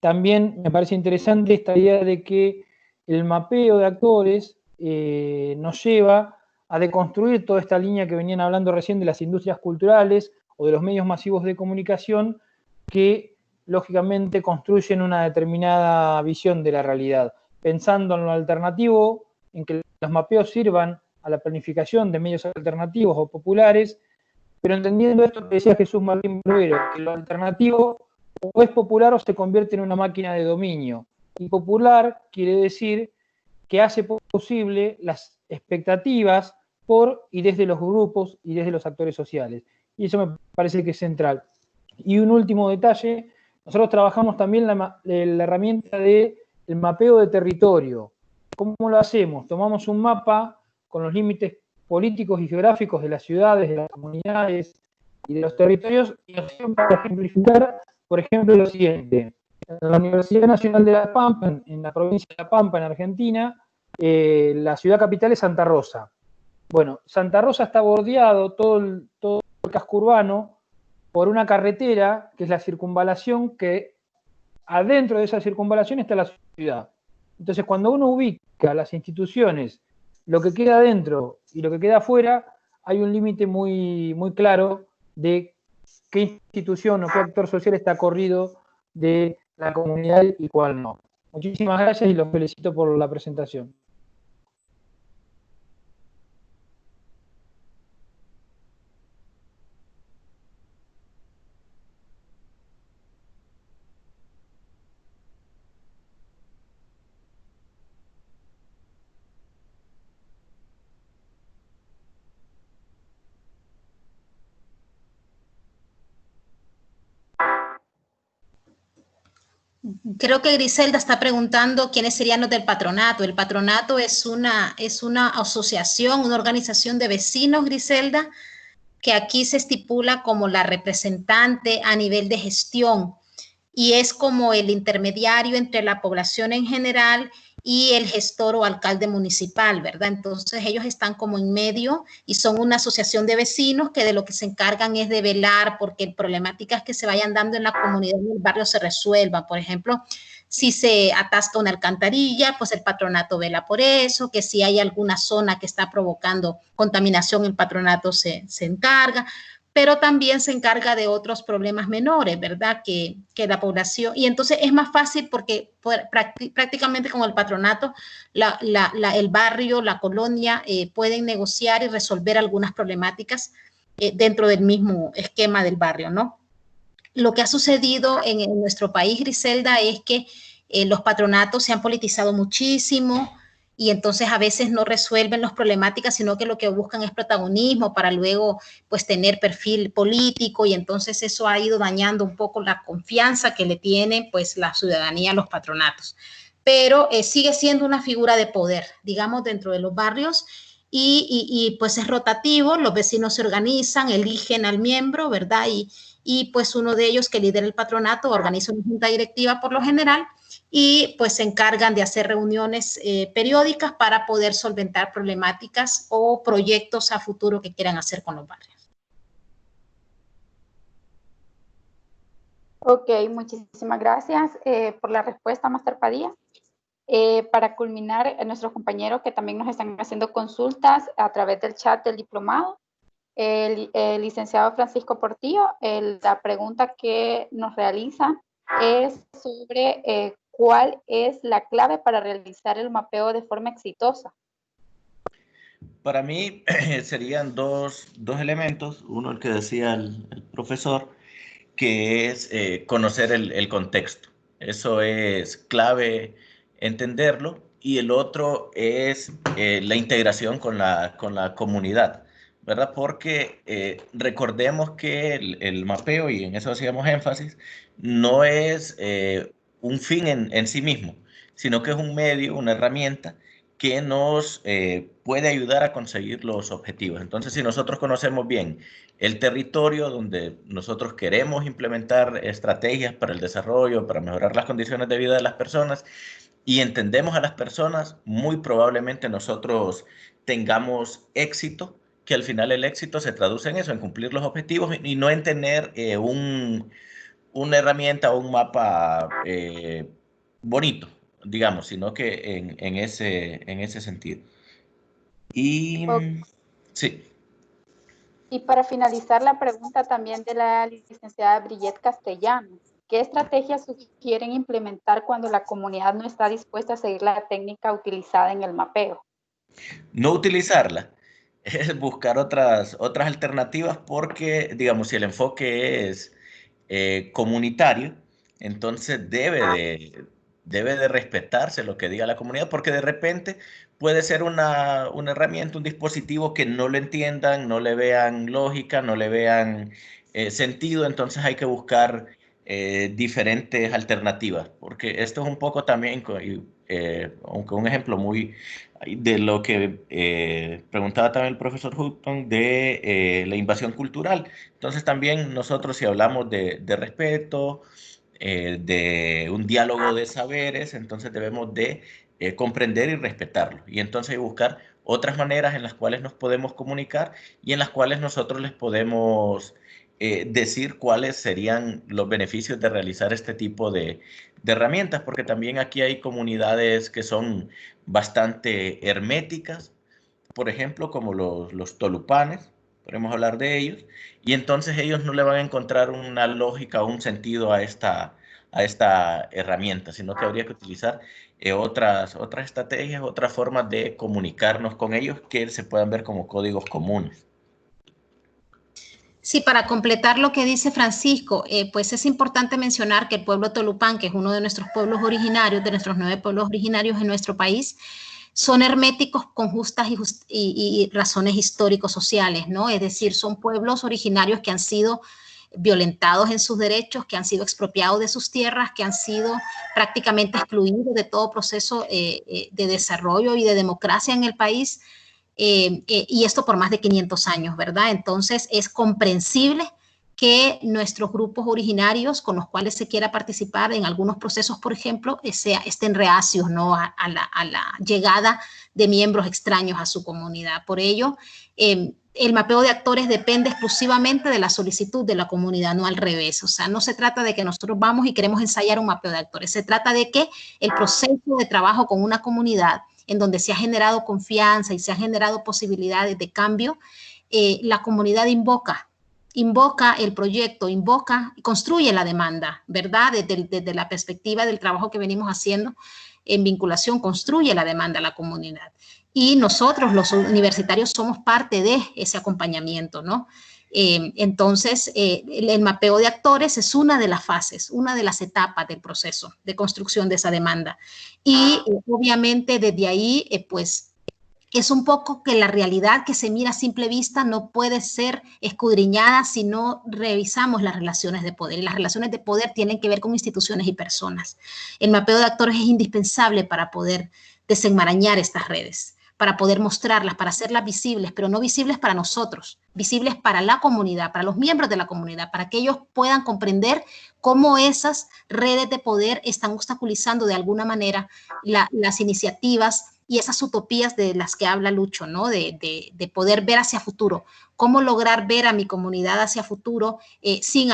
también me parece interesante esta idea de que el mapeo de actores nos lleva a deconstruir toda esta línea que venían hablando recién de las industrias culturales o de los medios masivos de comunicación que, lógicamente, construyen una determinada visión de la realidad, pensando en lo alternativo, en que los mapeos sirvan a la planificación de medios alternativos o populares, pero entendiendo esto que decía Jesús Martín Bruguero, que lo alternativo o es popular o se convierte en una máquina de dominio. Y popular quiere decir que hace posible las expectativas por y desde los grupos y desde los actores sociales. Y eso me parece que es central. Y un último detalle, nosotros trabajamos también la herramienta del mapeo de territorio. ¿Cómo lo hacemos? Tomamos un mapa con los límites políticos y geográficos de las ciudades, de las comunidades y de los territorios, y nos sirven para ejemplificar, por ejemplo, lo siguiente. En la Universidad Nacional de La Pampa, en la provincia de La Pampa, en Argentina, la ciudad capital es Santa Rosa. Bueno, Santa Rosa está bordeado, todo el casco urbano, por una carretera, que es la circunvalación, que adentro de esa circunvalación está la ciudad. Entonces, cuando uno ubica las instituciones, lo que queda adentro y lo que queda afuera, hay un límite muy, muy claro de qué institución o qué actor social está corrido de la comunidad y cuál no. Muchísimas gracias y los felicito por la presentación. Creo que Griselda está preguntando quiénes serían los del patronato. El patronato es una asociación, una organización de vecinos, Griselda, que aquí se estipula como la representante a nivel de gestión y es como el intermediario entre la población en general y el gestor o alcalde municipal, ¿verdad? Entonces ellos están como en medio y son una asociación de vecinos que de lo que se encargan es de velar porque problemáticas que se vayan dando en la comunidad y en el barrio se resuelvan. Por ejemplo, si se atasca una alcantarilla, pues el patronato vela por eso, que si hay alguna zona que está provocando contaminación, el patronato se encarga, pero también se encarga de otros problemas menores, ¿verdad? Que la población, y entonces es más fácil porque prácticamente con el patronato, el barrio, la colonia pueden negociar y resolver algunas problemáticas dentro del mismo esquema del barrio, ¿no? Lo que ha sucedido en nuestro país, Griselda, es que los patronatos se han politizado muchísimo y entonces a veces no resuelven las problemáticas, sino que lo que buscan es protagonismo para luego pues tener perfil político y entonces eso ha ido dañando un poco la confianza que le tiene pues la ciudadanía a los patronatos. Pero sigue siendo una figura de poder, digamos, dentro de los barrios y pues es rotativo, los vecinos se organizan, eligen al miembro, ¿verdad? Y pues uno de ellos que lidera el patronato organiza una junta directiva por lo general y pues se encargan de hacer reuniones periódicas para poder solventar problemáticas o proyectos a futuro que quieran hacer con los barrios. Ok, muchísimas gracias por la respuesta, Máster Padilla. Para culminar, nuestros compañeros que también nos están haciendo consultas a través del chat del diplomado, el licenciado Francisco Portillo, la pregunta que nos realiza es sobre cuál es la clave para realizar el mapeo de forma exitosa. Para mí serían dos elementos. Uno, el que decía el profesor, que es conocer el contexto. Eso es clave entenderlo. Y el otro es la integración con la comunidad, ¿verdad? Porque recordemos que el mapeo, y en eso hacíamos énfasis, no es un fin en sí mismo, sino que es un medio, una herramienta que nos puede ayudar a conseguir los objetivos. Entonces, si nosotros conocemos bien el territorio donde nosotros queremos implementar estrategias para el desarrollo, para mejorar las condiciones de vida de las personas, y entendemos a las personas, muy probablemente nosotros tengamos éxito, que al final el éxito se traduce en eso, en cumplir los objetivos y no en tener una herramienta o un mapa bonito, digamos, sino que en ese sentido. Y sí. Y para finalizar la pregunta también de la licenciada Brillet Castellanos, ¿qué estrategias sugieren implementar cuando la comunidad no está dispuesta a seguir la técnica utilizada en el mapeo? No utilizarla es buscar otras alternativas porque, digamos, si el enfoque es comunitario, entonces debe de respetarse lo que diga la comunidad, porque de repente puede ser una herramienta, un dispositivo que no lo entiendan, no le vean lógica, no le vean sentido, entonces hay que buscar diferentes alternativas, porque esto es un poco también, aunque un ejemplo muy de lo que preguntaba también el profesor Hutton de la invasión cultural. Entonces también nosotros, si hablamos de respeto, de un diálogo de saberes, entonces debemos de comprender y respetarlo. Y entonces buscar otras maneras en las cuales nos podemos comunicar y en las cuales nosotros les podemos decir cuáles serían los beneficios de realizar este tipo de herramientas, porque también aquí hay comunidades que son bastante herméticas, por ejemplo, como los tolupanes, podemos hablar de ellos, y entonces ellos no le van a encontrar una lógica o un sentido a esta herramienta, sino que habría que utilizar otras estrategias, otras formas de comunicarnos con ellos que se puedan ver como códigos comunes. Sí, para completar lo que dice Francisco, pues es importante mencionar que el pueblo tolupán, que es uno de nuestros pueblos originarios, de nuestros 9 pueblos originarios en nuestro país, son herméticos con justas y razones históricos sociales, ¿no? Es decir, son pueblos originarios que han sido violentados en sus derechos, que han sido expropiados de sus tierras, que han sido prácticamente excluidos de todo proceso de desarrollo y de democracia en el país. Y esto por más de 500 años, ¿verdad? Entonces es comprensible que nuestros grupos originarios con los cuales se quiera participar en algunos procesos, por ejemplo, estén reacios, ¿no? a la llegada de miembros extraños a su comunidad. Por ello, el mapeo de actores depende exclusivamente de la solicitud de la comunidad, no al revés. O sea, no se trata de que nosotros vamos y queremos ensayar un mapeo de actores. Se trata de que el proceso de trabajo con una comunidad en donde se ha generado confianza y se han generado posibilidades de cambio, la comunidad invoca el proyecto, invoca y construye la demanda, ¿verdad? Desde la perspectiva del trabajo que venimos haciendo en vinculación, construye la demanda a la comunidad. Y nosotros, los universitarios, somos parte de ese acompañamiento, ¿no? Entonces, el mapeo de actores es una de las fases, una de las etapas del proceso de construcción de esa demanda. Y obviamente desde ahí, pues, es un poco que la realidad que se mira a simple vista no puede ser escudriñada si no revisamos las relaciones de poder. Y las relaciones de poder tienen que ver con instituciones y personas. El mapeo de actores es indispensable para poder desenmarañar estas redes, para poder mostrarlas, para hacerlas visibles, pero no visibles para nosotros, visibles para la comunidad, para los miembros de la comunidad, para que ellos puedan comprender cómo esas redes de poder están obstaculizando de alguna manera las iniciativas y esas utopías de las que habla Lucho, ¿no? De poder ver hacia futuro. ¿Cómo lograr ver a mi comunidad hacia futuro sin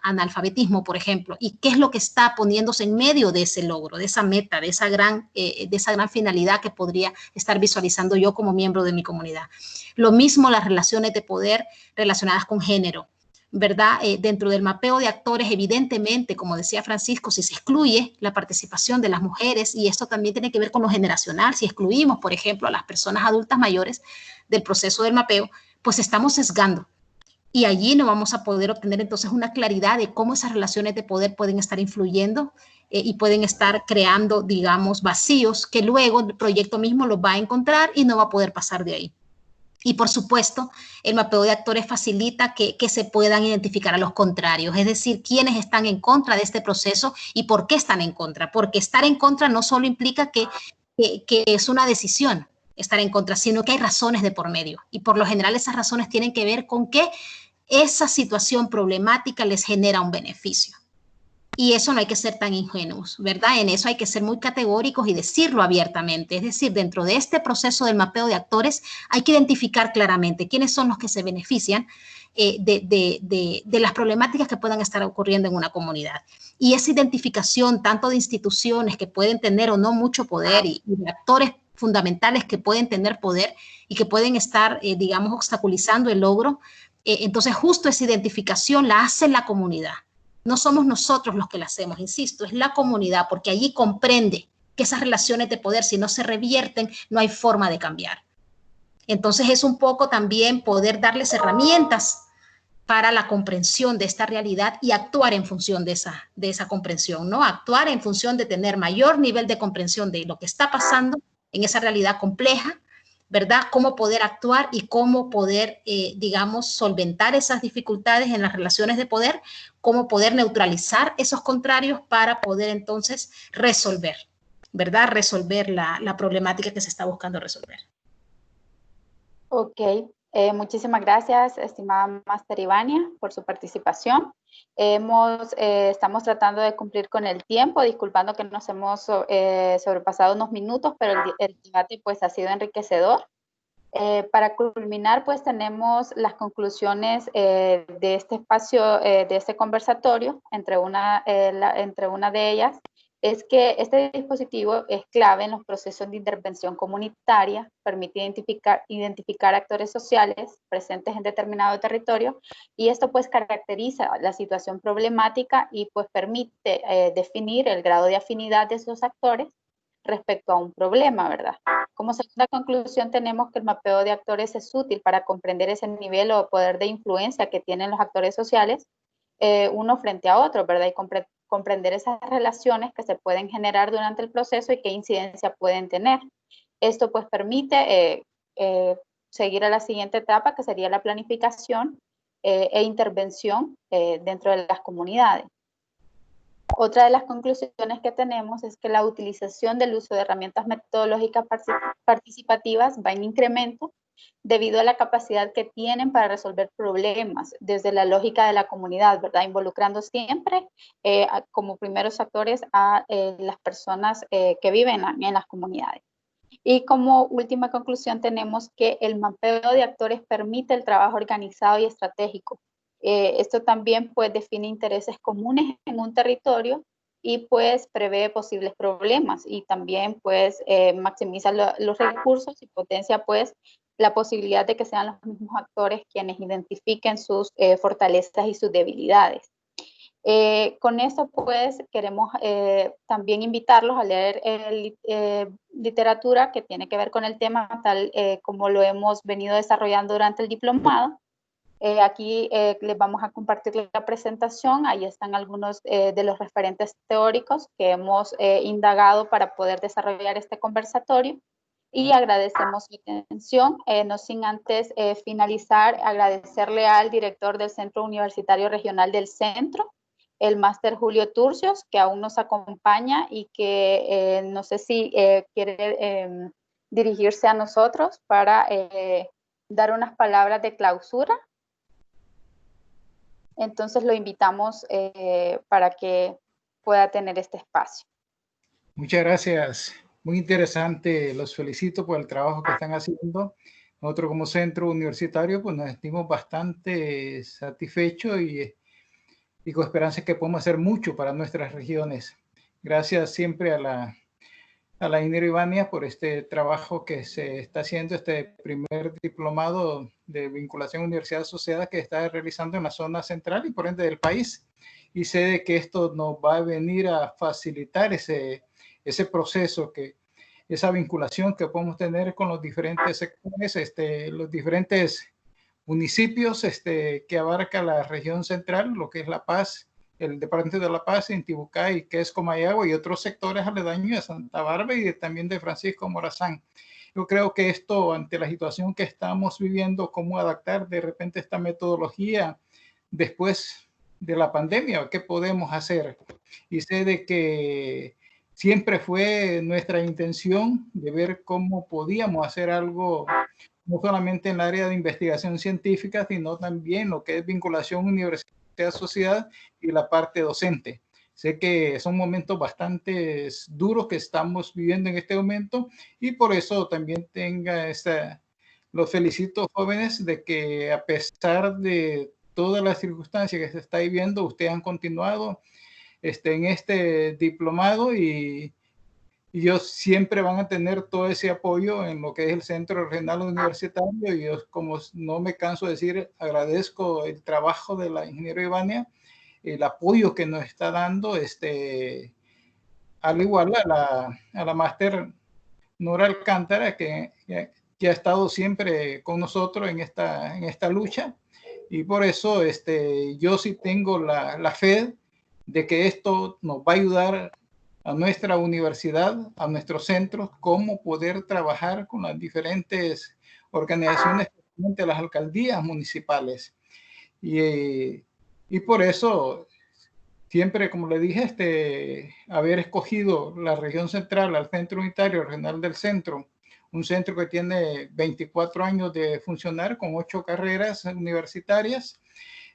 analfabetismo, por ejemplo? ¿Y qué es lo que está poniéndose en medio de ese logro, de esa meta, de esa gran finalidad que podría estar visualizando yo como miembro de mi comunidad? Lo mismo las relaciones de poder relacionadas con género. ¿verdad? Dentro del mapeo de actores, evidentemente, como decía Francisco, si se excluye la participación de las mujeres, y esto también tiene que ver con lo generacional, si excluimos, por ejemplo, a las personas adultas mayores del proceso del mapeo, pues estamos sesgando. Y allí no vamos a poder obtener entonces una claridad de cómo esas relaciones de poder pueden estar influyendo y pueden estar creando, digamos, vacíos que luego el proyecto mismo los va a encontrar y no va a poder pasar de ahí. Y por supuesto, el mapeo de actores facilita que se puedan identificar a los contrarios, es decir, quiénes están en contra de este proceso y por qué están en contra. Porque estar en contra no solo implica que es una decisión estar en contra, sino que hay razones de por medio. Y por lo general esas razones tienen que ver con que esa situación problemática les genera un beneficio. Y eso no hay que ser tan ingenuos, ¿verdad? En eso hay que ser muy categóricos y decirlo abiertamente. Es decir, dentro de este proceso del mapeo de actores hay que identificar claramente quiénes son los que se benefician de las problemáticas que puedan estar ocurriendo en una comunidad. Y esa identificación tanto de instituciones que pueden tener o no mucho poder y de actores fundamentales que pueden tener poder y que pueden estar, digamos, obstaculizando el logro. Entonces, justo esa identificación la hace la comunidad. No somos nosotros los que la hacemos, insisto, es la comunidad, porque allí comprende que esas relaciones de poder, si no se revierten, no hay forma de cambiar. Entonces es un poco también poder darles herramientas para la comprensión de esta realidad y actuar en función de esa comprensión, ¿no? Actuar en función de tener mayor nivel de comprensión de lo que está pasando en esa realidad compleja, ¿verdad? Cómo poder actuar y cómo poder, digamos, solventar esas dificultades en las relaciones de poder, cómo poder neutralizar esos contrarios para poder entonces resolver, ¿verdad? Resolver la problemática que se está buscando resolver. Ok, muchísimas gracias, estimada Máster Ivania, por su participación. Estamos tratando de cumplir con el tiempo, disculpando que nos hemos sobrepasado unos minutos, pero el debate pues ha sido enriquecedor. Para culminar, pues tenemos las conclusiones de este espacio, de este conversatorio, entre una de ellas, es que este dispositivo es clave en los procesos de intervención comunitaria, permite identificar actores sociales presentes en determinado territorio, y esto pues caracteriza la situación problemática y pues permite definir el grado de afinidad de esos actores respecto a un problema, ¿verdad? Como segunda conclusión tenemos que el mapeo de actores es útil para comprender ese nivel o poder de influencia que tienen los actores sociales uno frente a otro, ¿verdad? Y comprender esas relaciones que se pueden generar durante el proceso y qué incidencia pueden tener. Esto pues permite seguir a la siguiente etapa, que sería la planificación e intervención dentro de las comunidades. Otra de las conclusiones que tenemos es que la utilización del uso de herramientas metodológicas participativas va en incremento debido a la capacidad que tienen para resolver problemas desde la lógica de la comunidad, ¿verdad? Involucrando siempre como primeros actores a las personas que viven en las comunidades. Y como última conclusión tenemos que el mapeo de actores permite el trabajo organizado y estratégico. Esto también pues define intereses comunes en un territorio y pues prevé posibles problemas y también pues maximiza los recursos y potencia pues la posibilidad de que sean los mismos actores quienes identifiquen sus fortalezas y sus debilidades. Con esto pues queremos también invitarlos a leer literatura que tiene que ver con el tema tal como lo hemos venido desarrollando durante el diplomado. Aquí les vamos a compartir la presentación, ahí están algunos de los referentes teóricos que hemos indagado para poder desarrollar este conversatorio y agradecemos su atención, no sin antes finalizar, agradecerle al director del Centro Universitario Regional del Centro, el máster Julio Turcios, que aún nos acompaña y que no sé si quiere dirigirse a nosotros para dar unas palabras de clausura. Entonces lo invitamos para que pueda tener este espacio. Muchas gracias. Muy interesante. Los felicito por el trabajo que están haciendo. Nosotros como centro universitario pues nos sentimos bastante satisfechos y con esperanza que podemos hacer mucho para nuestras regiones. Gracias siempre a a la ingeniera Ivania por este trabajo que se está haciendo, este primer diplomado de vinculación universidad-sociedad que está realizando en la zona central y por ende del país. Y sé de que esto nos va a venir a facilitar ese proceso, esa vinculación que podemos tener con los diferentes sectores, los diferentes municipios que abarca la región central, lo que es La Paz, el departamento de La Paz, Intibucay, que es Comayagua y otros sectores aledaños de Santa Bárbara y también de Francisco Morazán. Yo creo que esto, ante la situación que estamos viviendo, cómo adaptar de repente esta metodología después de la pandemia, ¿qué podemos hacer? Y sé de que siempre fue nuestra intención de ver cómo podíamos hacer algo, no solamente en el área de investigación científica, sino también lo que es vinculación universidad-sociedad y la parte docente. Sé que son momentos bastante duros que estamos viviendo en este momento y por eso también los felicito, jóvenes, de que a pesar de todas las circunstancias que se está viviendo, ustedes han continuado en este diplomado y ellos siempre van a tener todo ese apoyo en lo que es el Centro Regional Universitario. Y yo, como no me canso de decir, agradezco el trabajo de la ingeniera Ivania, el apoyo que nos está dando, al igual a la máster Nora Alcántara, que ha estado siempre con nosotros en esta lucha. Y por eso yo sí tengo la fe de que esto nos va a ayudar a nuestra universidad, a nuestros centros, cómo poder trabajar con las diferentes organizaciones, de las alcaldías municipales. Y por eso, siempre, como le dije, haber escogido la región central al Centro Unitario Regional del Centro, un centro que tiene 24 años de funcionar con 8 carreras universitarias,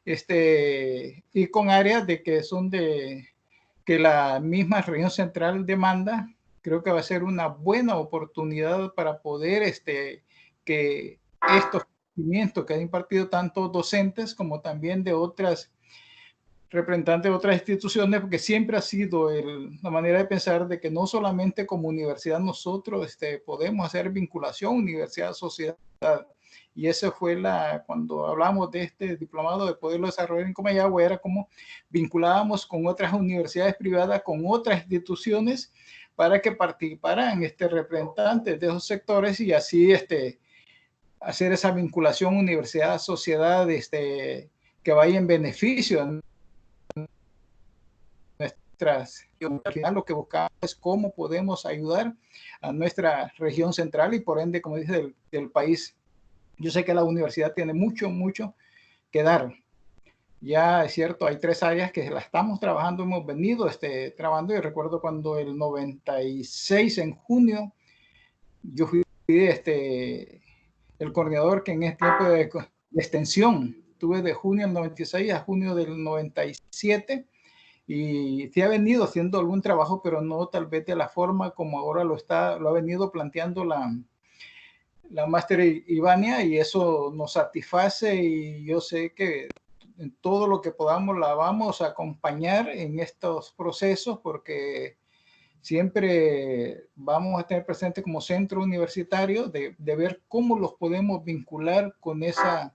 y con áreas que son que la misma región central demanda. Creo que va a ser una buena oportunidad para poder que estos conocimientos que han impartido tanto docentes como también de otras representantes de otras instituciones, porque siempre ha sido la manera de pensar de que no solamente como universidad nosotros podemos hacer vinculación universidad-sociedad. Y eso fue cuando hablamos de este diplomado de poderlo desarrollar en Comayagua, era como vinculábamos con otras universidades privadas, con otras instituciones, para que participaran representantes de esos sectores y así hacer esa vinculación universidad-sociedad que vaya en beneficio a nuestras. Al final lo que buscamos es cómo podemos ayudar a nuestra región central y por ende, como dice, del país. Yo sé que la universidad tiene mucho que dar. Ya es cierto, hay 3 áreas que la estamos trabajando, hemos venido trabajando. Y recuerdo cuando el 96, en junio, yo fui el coordinador que en este tiempo de extensión tuve de junio del 96 a junio del 97. Y sí ha venido haciendo algún trabajo, pero no tal vez de la forma como ahora lo ha venido planteando la máster Ivania, y eso nos satisface y yo sé que en todo lo que podamos la vamos a acompañar en estos procesos, porque siempre vamos a tener presente como centro universitario de ver cómo los podemos vincular con esas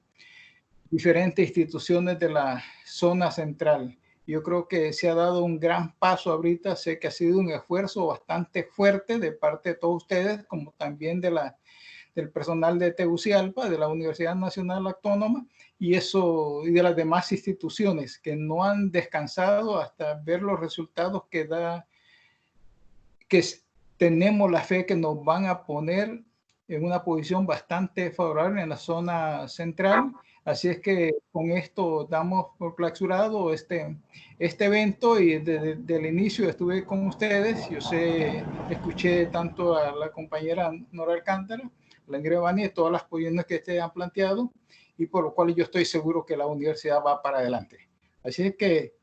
diferentes instituciones de la zona central. Yo creo que se ha dado un gran paso ahorita. Sé que ha sido un esfuerzo bastante fuerte de parte de todos ustedes, como también del personal de Tegucigalpa, de la Universidad Nacional Autónoma, y de las demás instituciones que no han descansado hasta ver los resultados que tenemos la fe que nos van a poner en una posición bastante favorable en la zona central. Así es que con esto damos por clausurado este evento, y desde el inicio estuve con ustedes. Yo escuché tanto a la compañera Nora Alcántara, la ingeniera Ivania, y todas las posiciones que ustedes han planteado, y por lo cual yo estoy seguro que la universidad va para adelante. Así es que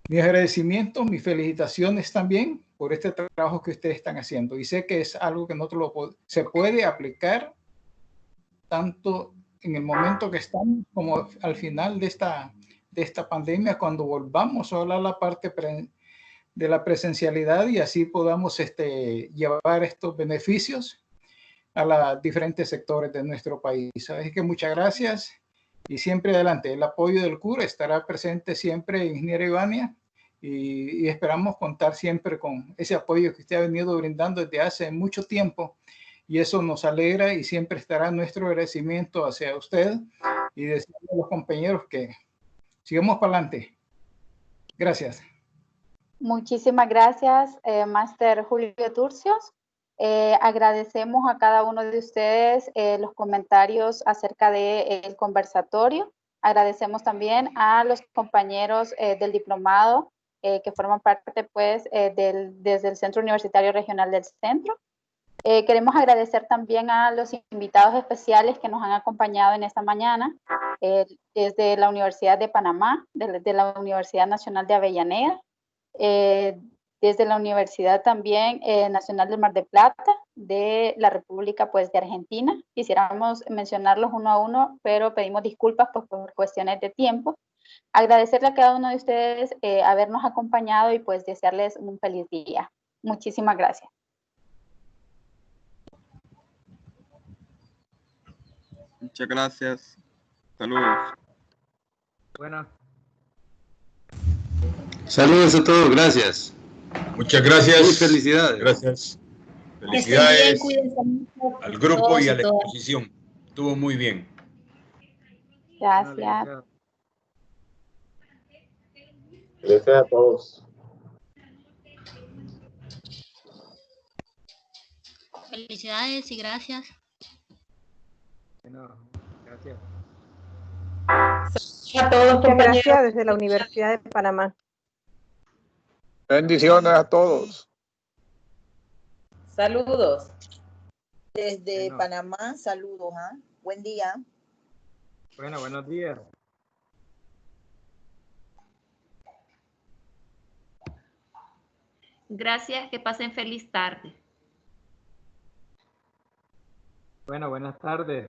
mis agradecimientos, mis felicitaciones también por este trabajo que ustedes están haciendo. Y sé que es algo que se puede aplicar tanto en el momento que estamos como al final de esta pandemia, cuando volvamos a hablar la parte de la presencialidad y así podamos llevar estos beneficios a los diferentes sectores de nuestro país. Así que muchas gracias y siempre adelante. El apoyo del CUR estará presente siempre, ingeniera Ivania, y esperamos contar siempre con ese apoyo que usted ha venido brindando desde hace mucho tiempo, y eso nos alegra y siempre estará nuestro agradecimiento hacia usted y decirle a los compañeros que sigamos para adelante. Gracias. Muchísimas gracias, Máster Julio Turcios. Agradecemos a cada uno de ustedes los comentarios acerca del conversatorio. Agradecemos también a los compañeros del diplomado que forman parte pues, desde el Centro Universitario Regional del Centro. Queremos agradecer también a los invitados especiales que nos han acompañado en esta mañana, desde la Universidad de Panamá, desde la Universidad Nacional de Avellaneda, desde la Universidad también Nacional del Mar de Plata, de la República pues, de Argentina. Quisiéramos mencionarlos uno a uno, pero pedimos disculpas pues, por cuestiones de tiempo. Agradecerle a cada uno de ustedes habernos acompañado y pues desearles un feliz día. Muchísimas gracias. Muchas gracias. Saludos. Bueno. Saludos a todos, gracias. Muchas gracias. Y felicidades. Gracias. Que estén bien, Felicidades cuídense mucho. al grupo Todos y a y la todas. exposición. Estuvo muy bien. Gracias. Gracias a todos. Felicidades y gracias. Bueno, gracias. A todos, compañeros. Gracias desde la Universidad de Panamá. Bendiciones a todos. Saludos. Desde Panamá, saludos. Buen día. Bueno, buenos días. Gracias, que pasen feliz tarde. Bueno, buenas tardes.